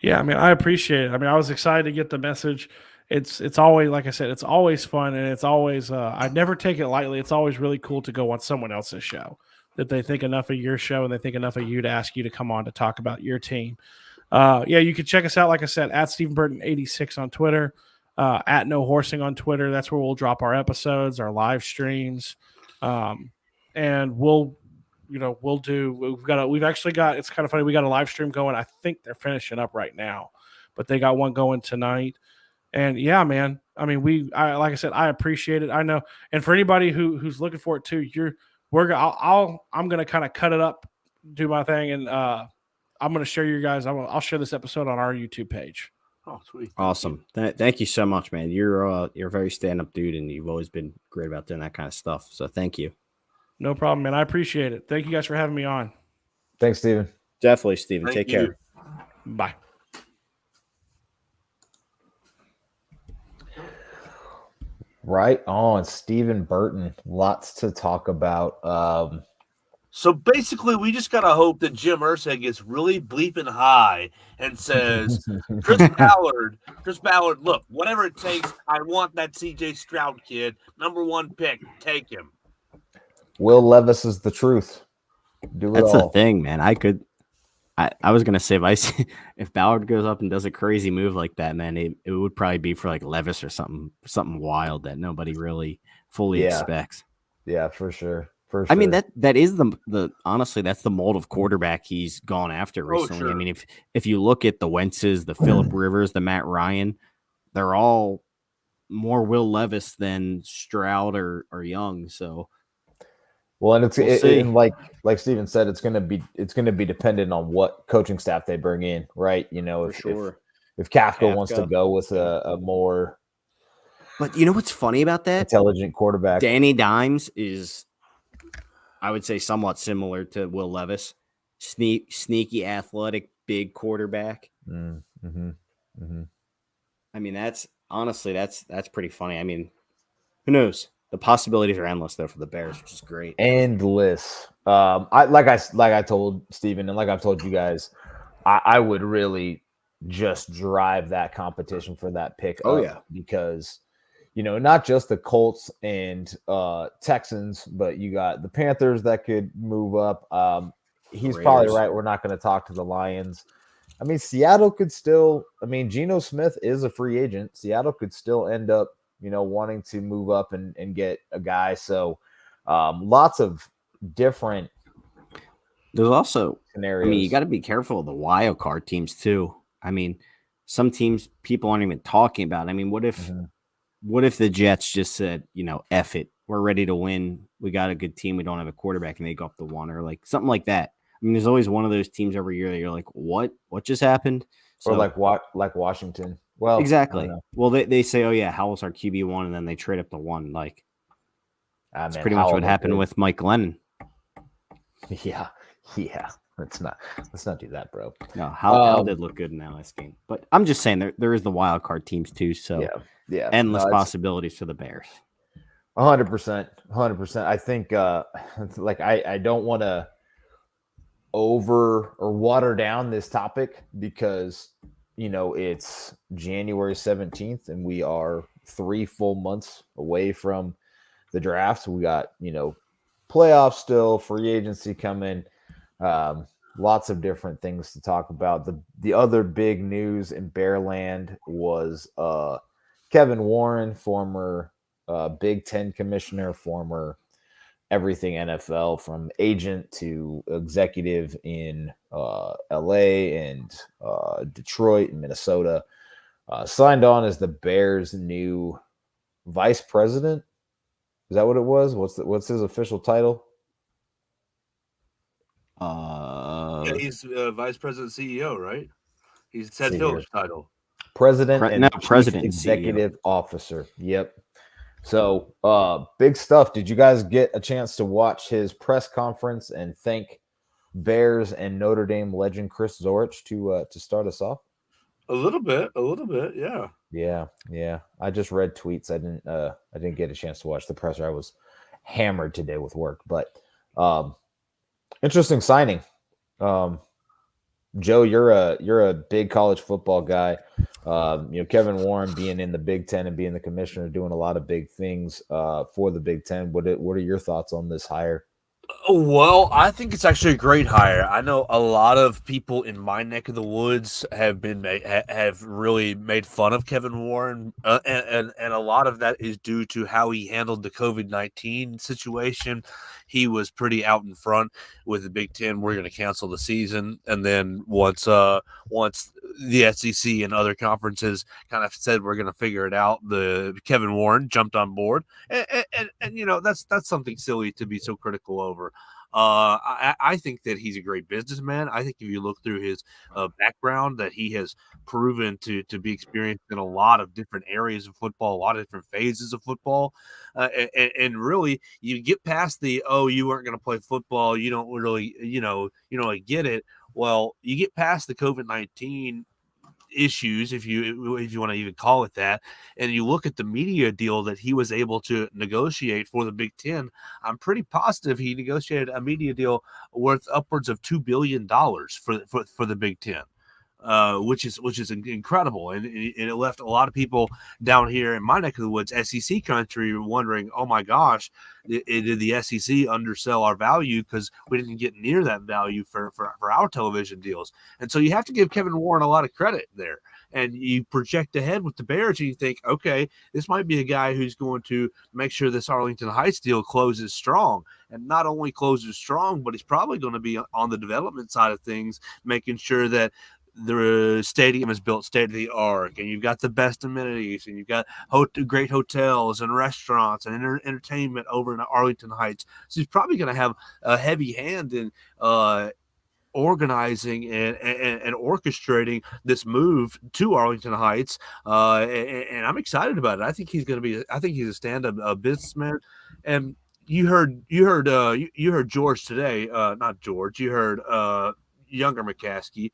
Yeah, I mean, I appreciate it. I mean, I was excited to get the message. It's always, like I said, it's always fun, and it's always I never take it lightly. It's always really cool to go on someone else's show that they think enough of your show and they think enough of you to ask you to come on to talk about your team. You can check us out, like I said, at Stephen Burton 86 on Twitter, at No Horsing on Twitter. That's where we'll drop our episodes, our live streams, and we've actually got, it's kind of funny, we got a live stream going. I think they're finishing up right now, but they got one going tonight. And yeah, man, I mean, like I said, I appreciate it. I know. And for anybody who's looking for it too, I'm going to kind of cut it up, do my thing. And I'm going to share you guys. I'll share this episode on our YouTube page. Oh, sweet. Awesome. Thank you so much, man. You're a very stand-up dude, and you've always been great about doing that kind of stuff. So thank you. No problem, man. I appreciate it. Thank you guys for having me on. Thanks, Steven. Definitely, Steven. Thank Take you. care. Bye. Right on, Stephen Burton. Lots to talk about. So basically, we just gotta hope that Jim Irsay gets really bleeping high and says, Chris Ballard, look, whatever it takes, I want that CJ Stroud kid, number 1 pick, take him. Will Levis is the truth. Do it That's all. the thing, man. I could I was gonna say if Ballard goes up and does a crazy move like that, man, it would probably be for like Levis or something wild that nobody really fully Yeah, expects. yeah, for sure, for I mean sure. that is the honestly that's the mold of quarterback he's gone after Oh, recently. I sure. mean if you look at the Wentzes, the Phillip Rivers, the Matt Ryan, they're all more Will Levis than Stroud or Young. So Well, and it's we'll see. and like Steven said, it's gonna be dependent on what coaching staff they bring in, right? You know, For sure. if Kafka wants to Kafka. go with a more But you know what's funny about that? intelligent quarterback, Danny Dimes is, I would say, somewhat similar to Will Levis. Sneaky, athletic, big quarterback. mm-hmm. I mean, that's honestly that's pretty funny. I mean, who knows? The possibilities are endless though for the Bears, which is great. Endless. I told Steven and like I've told you guys, I would really just drive that competition for that pick Oh, up yeah. because not just the Colts and Texans, but you got the Panthers that could move up. He's probably Raiders. right. We're not going to talk to the Lions. I mean, Seattle could still. I mean, Geno Smith is a free agent. Seattle could still end up, wanting to move up and get a guy. So, lots of different There's also, scenarios. I mean, you got to be careful of the wild card teams too. I mean, some teams people aren't even talking about. I mean, what if the Jets just said, F it, we're ready to win. We got a good team. We don't have a quarterback, and they go up the one or like something like that. I mean, there's always one of those teams every year that you're like, what just happened? Or So like Washington. Well, I don't exactly. know. Well, they say, oh yeah, Howell's our QB1, and then they trade up the one. Like that's Man, pretty much Howell what looked happened good. with Mike Lennon. Yeah. Let's not do that, bro. No, Howell did look good in that last game. But I'm just saying there is the wild card teams too. So Yeah. endless No, it's possibilities for the Bears. 100%. I think like I don't want to over or water down this topic because it's January 17th and we are 3 full months away from the draft. We got playoffs still, free agency coming, lots of different things to talk about. The other big news in Bearland was Kevin Warren, former Big Ten commissioner, former everything NFL, from agent to executive in LA and Detroit and Minnesota, signed on as the Bears' new vice president. Is that what it was? What's his official title? Yeah, he's vice president CEO, right? He's Ted See Phillips here. title. President and Chief President and CEO. Executive Officer. Yep. So big stuff. Did you guys get a chance to watch his press conference and thank Bears and Notre Dame legend Chris Zorich to start us off? A little bit, yeah. Yeah. I just read tweets. I didn't get a chance to watch the presser. I was hammered today with work, but interesting signing. Joe, you're a big college football guy. Kevin Warren being in the Big Ten and being the commissioner, doing a lot of big things for the Big Ten. What are your thoughts on this hire? Well, I think it's actually a great hire. I know a lot of people in my neck of the woods have really made fun of Kevin Warren, and a lot of that is due to how he handled the COVID-19 situation. He was pretty out in front with the Big Ten. We're going to cancel the season, and then once the SEC and other conferences kind of said we're going to figure it out, the Kevin Warren jumped on board, and that's something silly to be so critical over. I think that he's a great businessman. I think if you look through his background, that he has proven to be experienced in a lot of different areas of football, a lot of different phases of football, and really, you get past the you weren't going to play football, you don't really you don't really get it. Well, you get past the COVID-19 issues, if you want to even call it that, and you look at the media deal that he was able to negotiate for the Big Ten. I'm pretty positive he negotiated a media deal worth upwards of $2 billion for the Big Ten. which is incredible, and it left a lot of people down here in my neck of the woods, SEC country, wondering, oh my gosh, did the SEC undersell our value because we didn't get near that value for our television deals? And so you have to give Kevin Warren a lot of credit there. And you project ahead with the Bears, and you think, okay, this might be a guy who's going to make sure this Arlington Heights deal closes strong, and not only closes strong, but he's probably going to be on the development side of things, making sure that the stadium is built state of the art, and you've got the best amenities, and you've got great hotels and restaurants and entertainment over in Arlington Heights. So he's probably going to have a heavy hand in organizing and orchestrating this move to Arlington Heights, and I'm excited about it. I think he's going to be. I think he's a stand-up businessman. And you heard George today. Not George. You heard younger McCaskey.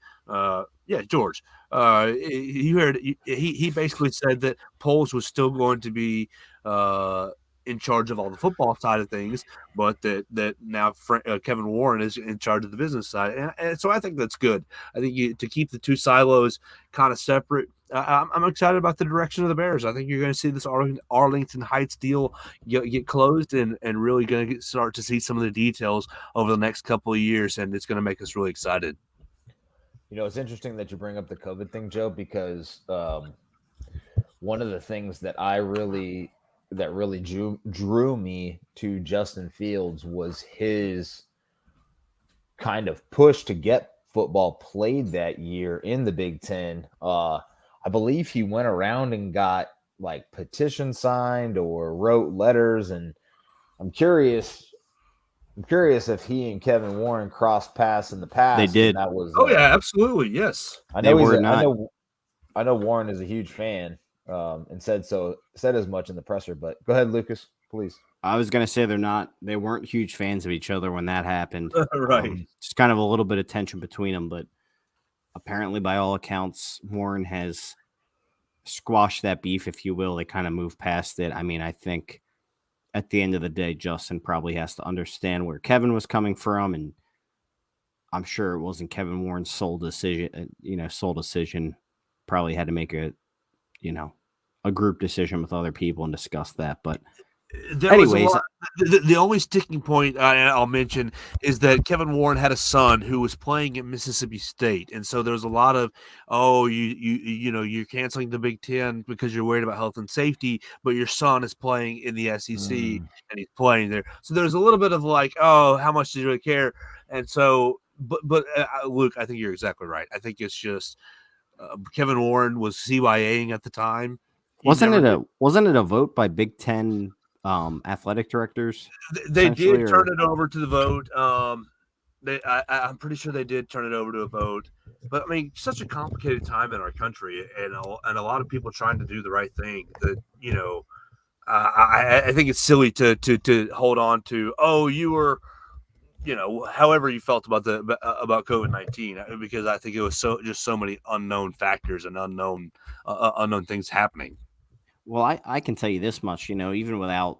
George. You heard he basically said that Poles was still going to be in charge of all the football side of things, but that now Kevin Warren is in charge of the business side, and so I think that's good. I think to keep the two silos kind of separate. I'm excited about the direction of the Bears. I think you're going to see this Arlington Heights deal get closed, and really going to start to see some of the details over the next couple of years, and it's going to make us really excited. It's interesting that you bring up the COVID thing, Joe, because one of the things that really drew me to Justin Fields was his kind of push to get football played that year in the Big Ten. I believe he went around and got like petitions signed or wrote letters, and I'm curious if he and Kevin Warren crossed paths in the past. They did. That was absolutely, yes. I know Warren is a huge fan. And said as much in the presser, but go ahead, Lucas, please. I was going to say they weren't huge fans of each other when that happened. Right. Just kind of a little bit of tension between them, but apparently by all accounts, Warren has squashed that beef, if you will. They kind of moved past it. I mean, I think at the end of the day, Justin probably has to understand where Kevin was coming from, and I'm sure it wasn't Kevin Warren's sole decision. Probably had to make a group decision with other people and discuss that. But anyways, the only sticking point I'll mention is that Kevin Warren had a son who was playing at Mississippi State, and so there's a lot of you're canceling the Big Ten because you're worried about health and safety, but your son is playing in the SEC and he's playing there. So there's a little bit of like, oh, how much do you really care? And so, but Luke, I think you're exactly right. I think it's just Kevin Warren was CYAing at the time. Wasn't it a vote by Big Ten athletic directors? They did turn it over to the vote. I'm pretty sure they did turn it over to a vote. But I mean, such a complicated time in our country, and a lot of people trying to do the right thing. That I think it's silly to hold on to. Oh, you were. However you felt about COVID-19, because I think it was so many unknown factors and unknown things happening. Well, I can tell you this much, even without,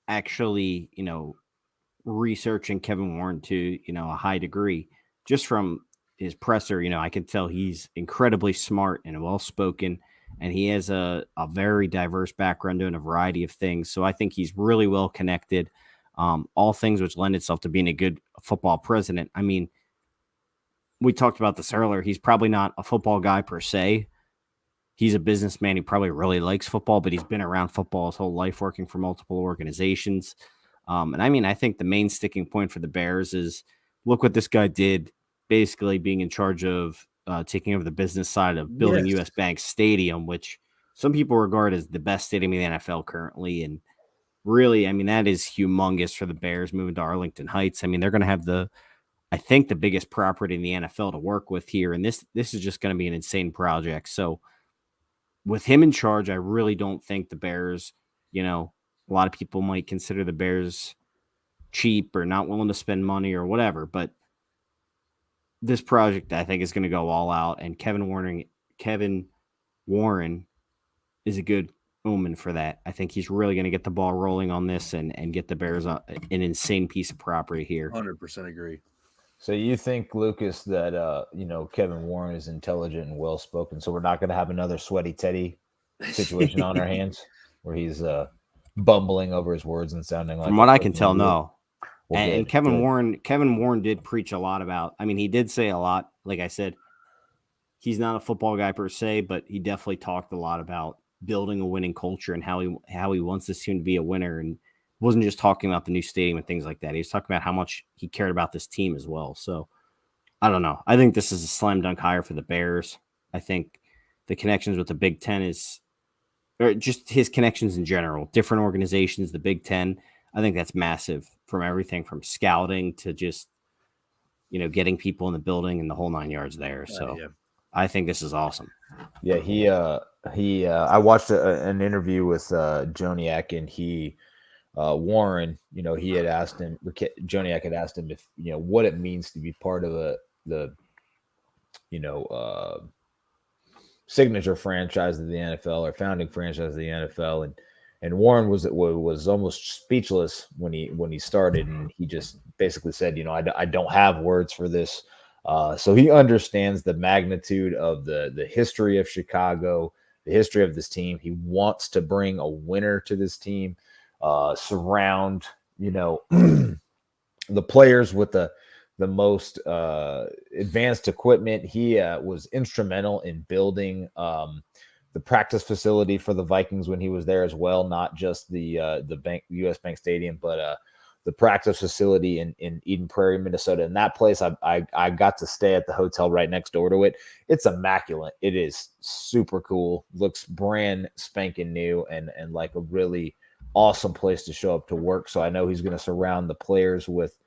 actually, researching Kevin Warren to, a high degree, just from his presser, I can tell he's incredibly smart and well-spoken, and he has a very diverse background doing a variety of things. So I think he's really well connected. All things which lend itself to being a good football president. I mean, we talked about this earlier. He's probably not a football guy per se. He's a businessman. He probably really likes football, but he's been around football his whole life, working for multiple organizations. And I mean, I think the main sticking point for the Bears is look what this guy did, basically being in charge of taking over the business side of building US Bank Stadium, which some people regard as the best stadium in the NFL currently. And really, I mean, that is humongous for the Bears moving to Arlington Heights. I mean, they're going to have the biggest property in the NFL to work with here. And this is just going to be an insane project. So with him in charge, I really don't think the Bears, a lot of people might consider the Bears cheap or not willing to spend money or whatever. But this project, I think, is going to go all out. And Kevin Warren is a good omen for that. I think he's really going to get the ball rolling on this and get the Bears an insane piece of property here. 100% agree. So you think, Lucas, that Kevin Warren is intelligent and well spoken, so we're not going to have another sweaty Teddy situation on our hands where he's bumbling over his words and sounding like From what I can tell, no. Well, And good, Kevin good. Warren did preach a lot about. I mean, he did say a lot. Like I said, he's not a football guy per se, but he definitely talked a lot about building a winning culture and how he wants this team to be a winner, and wasn't just talking about the new stadium and things like that. He was talking about how much he cared about this team as well. So I don't know. I think this is a slam dunk hire for the Bears. I think the connections with the Big Ten or just his connections in general, different organizations, the Big Ten. I think that's massive, from everything from scouting to just, getting people in the building and the whole 9 yards there. So Yeah. I think this is awesome. Yeah, he I watched an interview with Joniak, and Warren, he had asked him, Joniak had asked him if, what it means to be part of the signature franchise of the NFL or founding franchise of the NFL. And Warren was almost speechless when he started, and he just basically said, I don't have words for this. So he understands the magnitude of the history of Chicago, the history of this team. He wants to bring a winner to this team, surround, the players with the most advanced equipment. He was instrumental in building the practice facility for the Vikings when he was there as well, not just the U.S. Bank Stadium, but the practice facility in Eden Prairie, Minnesota. And that place, I got to stay at the hotel right next door to it. It's immaculate. It is super cool. Looks brand spanking new and like a really awesome place to show up to work. So I know he's going to surround the players with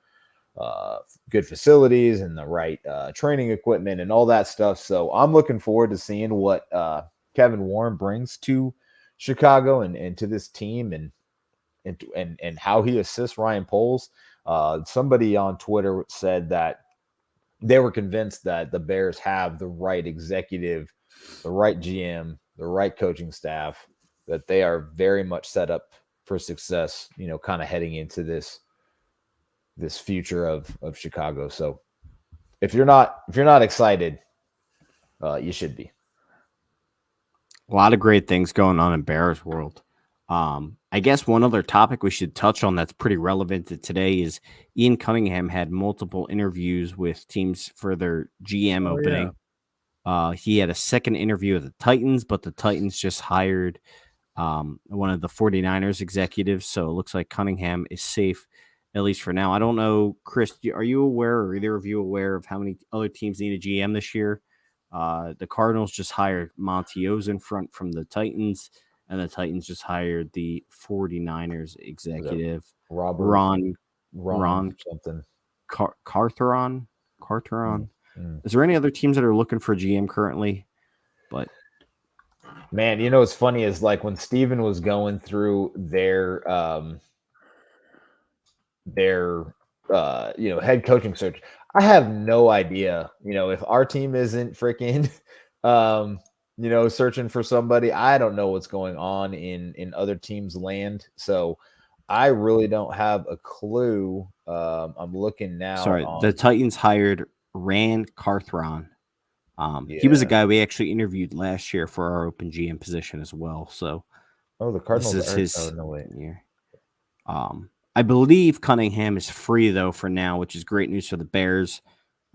good facilities and the right training equipment and all that stuff. So I'm looking forward to seeing what Kevin Warren brings to Chicago and to this team and how he assists Ryan Poles. Somebody on Twitter said that they were convinced that the Bears have the right executive, the right GM, the right coaching staff, that they are very much set up for success, kind of heading into this future of Chicago. So if you're not excited, you should be. A lot of great things going on in Bears world. I guess one other topic we should touch on that's pretty relevant to today is Ian Cunningham had multiple interviews with teams for their GM opening. Yeah. He had a second interview with the Titans, but the Titans just hired one of the 49ers executives. So it looks like Cunningham is safe, at least for now. I don't know, Chris, are you aware, or either of you aware of how many other teams need a GM this year? The Cardinals just hired Monty Ozenfront from the Titans, and the Titans just hired the 49ers executive, Ron something. Cartheron. Mm-hmm. Is there any other teams that are looking for a GM currently? But man, what's funny is like when Steven was going through their head coaching search, I have no idea, if our team isn't freaking searching for somebody. I don't know what's going on in other teams' land. So I really don't have a clue. I'm looking now. Sorry, the Titans hired Rand Carthron. He was a guy we actually interviewed last year for our open GM position as well. So the Cardinals this is his year. I believe Cunningham is free though for now, which is great news for the Bears.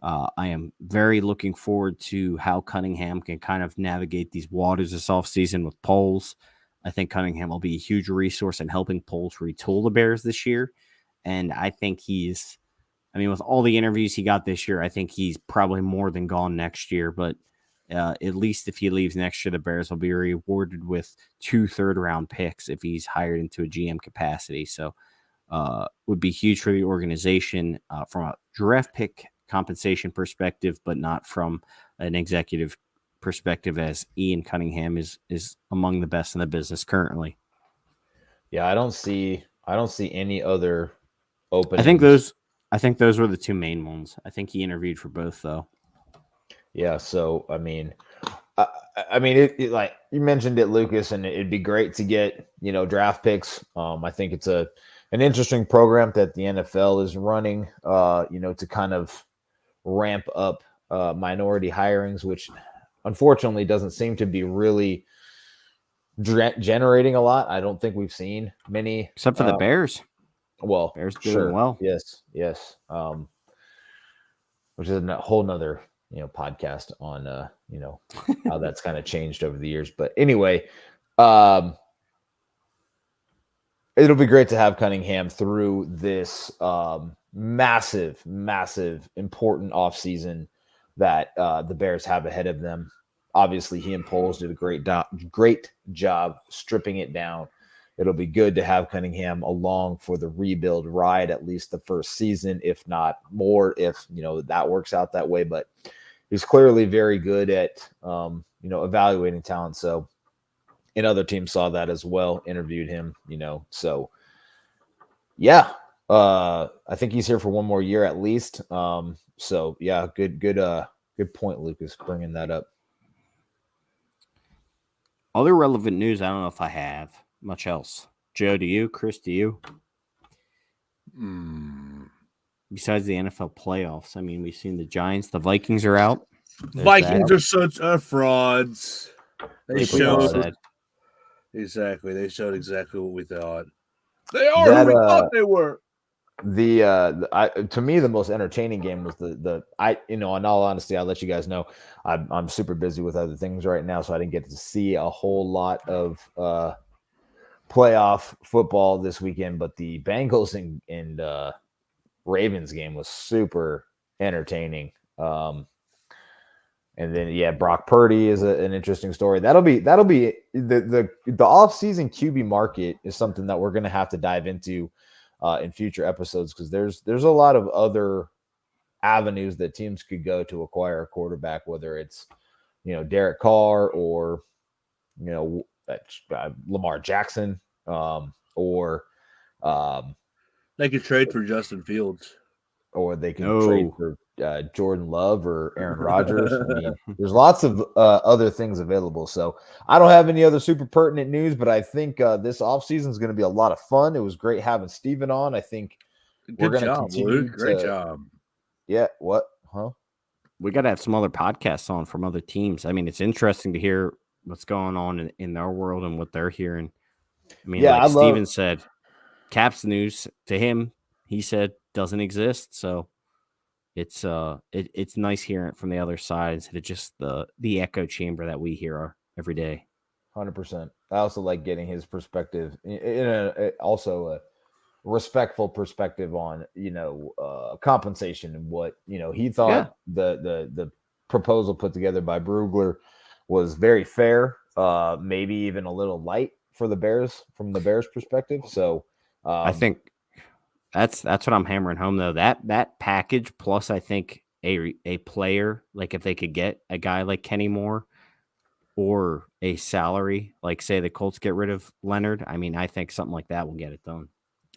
I am very looking forward to how Cunningham can kind of navigate these waters this offseason with Poles. I think Cunningham will be a huge resource in helping Poles retool the Bears this year. And I think with all the interviews he got this year, I think he's probably more than gone next year. But at least if he leaves next year, the Bears will be rewarded with 2 third-round picks if he's hired into a GM capacity. So would be huge for the organization from a draft pick compensation perspective, but not from an executive perspective, as Ian Cunningham is among the best in the business currently. Yeah, I don't see any other openings. I think those were the 2 main ones. I think he interviewed for both though. Yeah, so it like you mentioned it, Lucas, and it'd be great to get draft picks. I think it's an interesting program that the NFL is running. To kind of ramp up minority hirings, which unfortunately doesn't seem to be really generating a lot. I don't think we've seen many, except for the Bears. Well, Bears sure, doing well. yes, which is a whole nother podcast on how that's kind of changed over the years. But anyway, it'll be great to have Cunningham through this massive, important offseason that the Bears have ahead of them. Obviously, he and Poles did a great job stripping it down. It'll be good to have Cunningham along for the rebuild ride, at least the first season, if not more, if that works out that way. But he's clearly very good at evaluating talent. So, and other teams saw that as well, interviewed him, So, yeah, I think he's here for one more year at least. So, yeah, good point, Lucas, bringing that up. Other relevant news, I don't know if I have much else. Joe, do you? Chris, do you? Besides the NFL playoffs, I mean, we've seen the Giants, the Vikings are out. Vikings are such frauds. They showed exactly. They showed exactly what we thought. They are who we thought they were. To me, the most entertaining game was in all honesty, I'll let you guys know I'm super busy with other things right now, so I didn't get to see a whole lot of playoff football this weekend. But the Bengals and Ravens game was super entertaining. And then Brock Purdy is an interesting story. That'll be the off-season QB market is something that we're going to have to dive into in future episodes, because there's a lot of other avenues that teams could go to acquire a quarterback, whether it's Derek Carr or Lamar Jackson, or they could trade for Justin Fields, or they can trade for Jordan Love or Aaron Rodgers. I mean, there's lots of other things available. So I don't have any other super pertinent news, but I think this offseason is going to be a lot of fun. It was great having Steven on. I think we're going to continue. Luke. Great job. Yeah. What? Huh? We got to have some other podcasts on from other teams. I mean, it's interesting to hear what's going on in their world and what they're hearing. I mean, like Steven said, Caps news to him, he said, doesn't exist. So it's nice hearing it from the other side instead of just the echo chamber that we hear every day. 100%. I also like getting his perspective also a respectful perspective on compensation and what he thought the proposal put together by Brugler was very fair, maybe even a little light for the Bears from the Bears perspective. So I think that's what I'm hammering home, though. That package plus, I think a player, like if they could get a guy like Kenny Moore, or a salary, like say the Colts get rid of Leonard. I mean, I think something like that will get it done.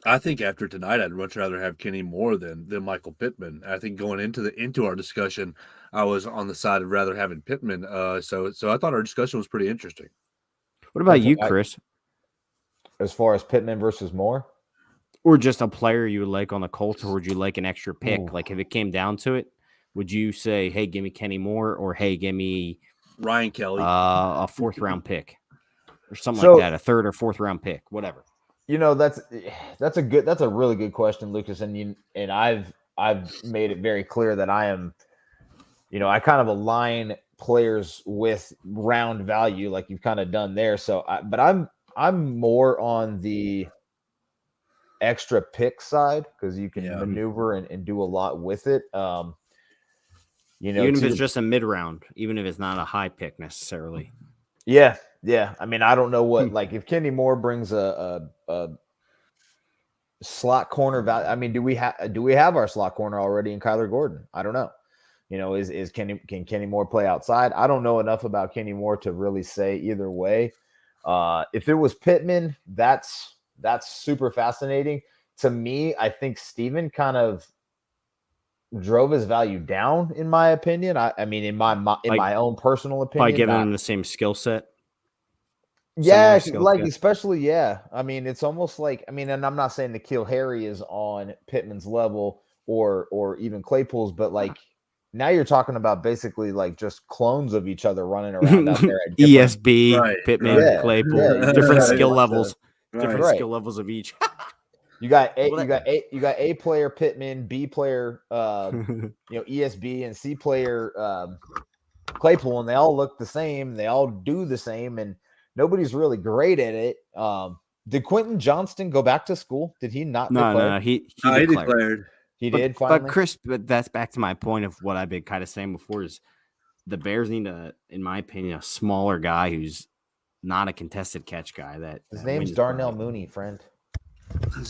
I think after tonight, I'd much rather have Kenny Moore than Michael Pittman. I think going into our discussion, I was on the side of rather having Pittman. So I thought our discussion was pretty interesting. What about you, Chris? As far as Pittman versus Moore? Or just a player you would like on the Colts, or would you like an extra pick? Ooh. Like if it came down to it, would you say, hey, give me Kenny Moore, or hey, give me Ryan Kelly, a 4th round pick or something like that, a 3rd or 4th round pick, whatever. That's a really good question, Lucas. And I've made it very clear that I am, I kind of align players with round value, like you've kind of done there. So, but I'm more on the extra pick side, because you can maneuver and do a lot with it. Even if it's just a mid-round, even if it's not a high pick necessarily. Yeah. I mean, I don't know what, like if Kenny Moore brings a slot corner value. I mean, do we have our slot corner already in Kyler Gordon? I don't know. Can Kenny Moore play outside? I don't know enough about Kenny Moore to really say either way. If it was Pittman, that's super fascinating to me. I think Steven kind of drove his value down, in my opinion. I mean, in my own personal opinion, by giving him the same skill set. Yeah, especially, yeah. I mean, it's almost like, and I'm not saying N'Keal Harry is on Pittman's level or even Claypool's, but like now you're talking about basically like just clones of each other running around out there at different. ESB, Right, Pittman, right. Claypool, Yeah, different yeah, skill yeah. levels, Right. different Right. skill levels of each. You got A, Well, you got A player Pittman, B player ESB, and C player Claypool, and they all look the same. They all do the same, and nobody's really great at it. Did Quentin Johnston go back to school? Did he not declare? no, he He declared. declared. He But, did finally. but Chris, but that's back to my point of what I've been kind of saying before is the Bears need in my opinion, a smaller guy who's not a contested catch guy. His that name's wins Darnell by- Mooney, friend.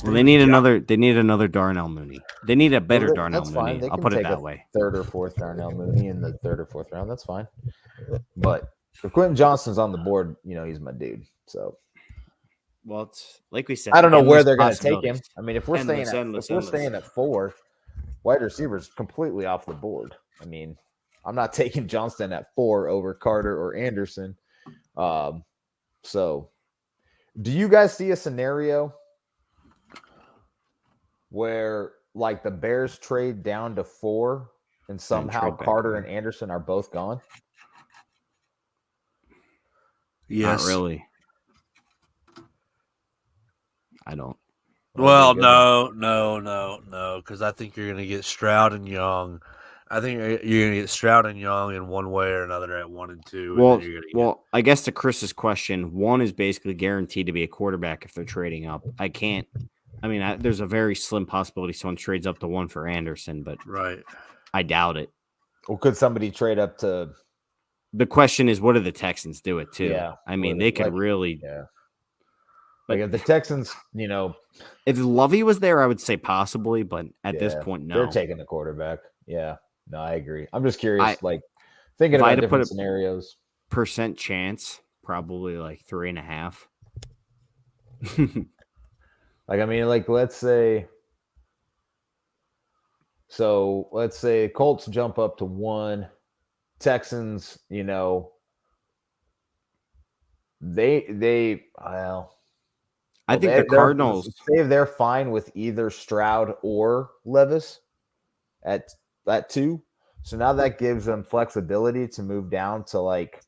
Well, they need another Darnell Mooney. They need a better Well, Darnell that's fine. Mooney. They I'll can put it take that a way. third or fourth Darnell Mooney in the third or fourth round. That's fine. But if Quentin Johnston's on the board, he's my dude. So Well, it's like we said. I don't know where endless they're going to take him. possibilities. I mean, if we're Endless, staying at 4, wide receivers completely off the board. I mean, I'm not taking Johnston at 4 over Carter or Anderson. So, do you guys see a scenario where like the Bears trade down to 4 and somehow trade back Carter up. and Anderson are both gone? Yes. Not really. I don't. Well, That'd be a good no, because I think you're going to get Stroud and Young. I think you're going to get Stroud and Young in one way or another at 1 and 2. And Well, then you're gonna get, I guess to Chris's question, one is basically guaranteed to be a quarterback if they're trading up. I can't. I mean, there's a very slim possibility someone trades up to 1 for Anderson, but right. I doubt it. Well, could somebody trade up to? The question is, what do the Texans do it too? Yeah, I mean, what- they could like- really. Yeah. Like if the Texans, If Lovey was there, I would say possibly, but at this Yeah, point, no. they're taking the quarterback. Yeah, no, I agree. I'm just curious, I- like thinking if I about had to put different it- scenarios. Percent chance, probably like 3.5. Like, I mean, like let's say Colts jump up to 1, Texans, I think they're- the Cardinals. say they're fine with either Stroud or Levis at 2. So now that gives them flexibility to move down to like,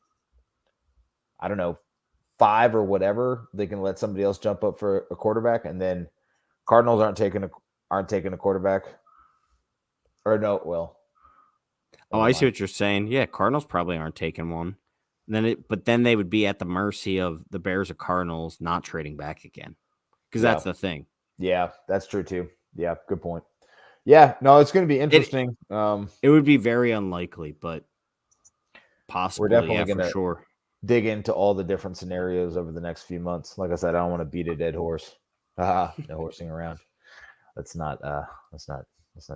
I don't know, 5 or whatever. They can let somebody else jump up for a quarterback, and then Cardinals aren't taking a quarterback. Or no, well. Oh, I see what you're saying. Yeah, Cardinals probably aren't taking one. But then they would be at the mercy of the Bears or Cardinals not trading back again, because that's the thing. Yeah, that's true too. Yeah, good point. Yeah, no, it's going to be interesting. It would be very unlikely, but possibly, definitely yeah, gonna- for sure. Dig into all the different scenarios over the next few months. Like I said, I don't want to beat a dead horse. No horsing around. Let's not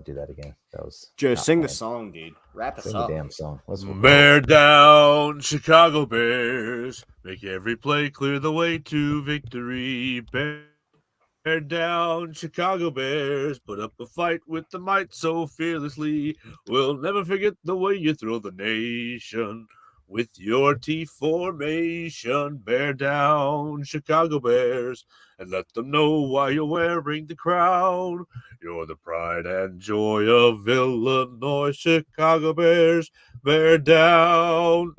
do that again. That was Joe, not sing the fun. song, dude. Wrap us Sing the up. damn song. Let's Bear down, Chicago Bears. Make every play clear the way to victory. Bear down, Chicago Bears. Put up a fight with the might so fearlessly. We'll never forget the way you thrill the nation. With your T formation, bear down, Chicago Bears, and let them know why you're wearing the crown. You're the pride and joy of Illinois, Chicago Bears, bear down.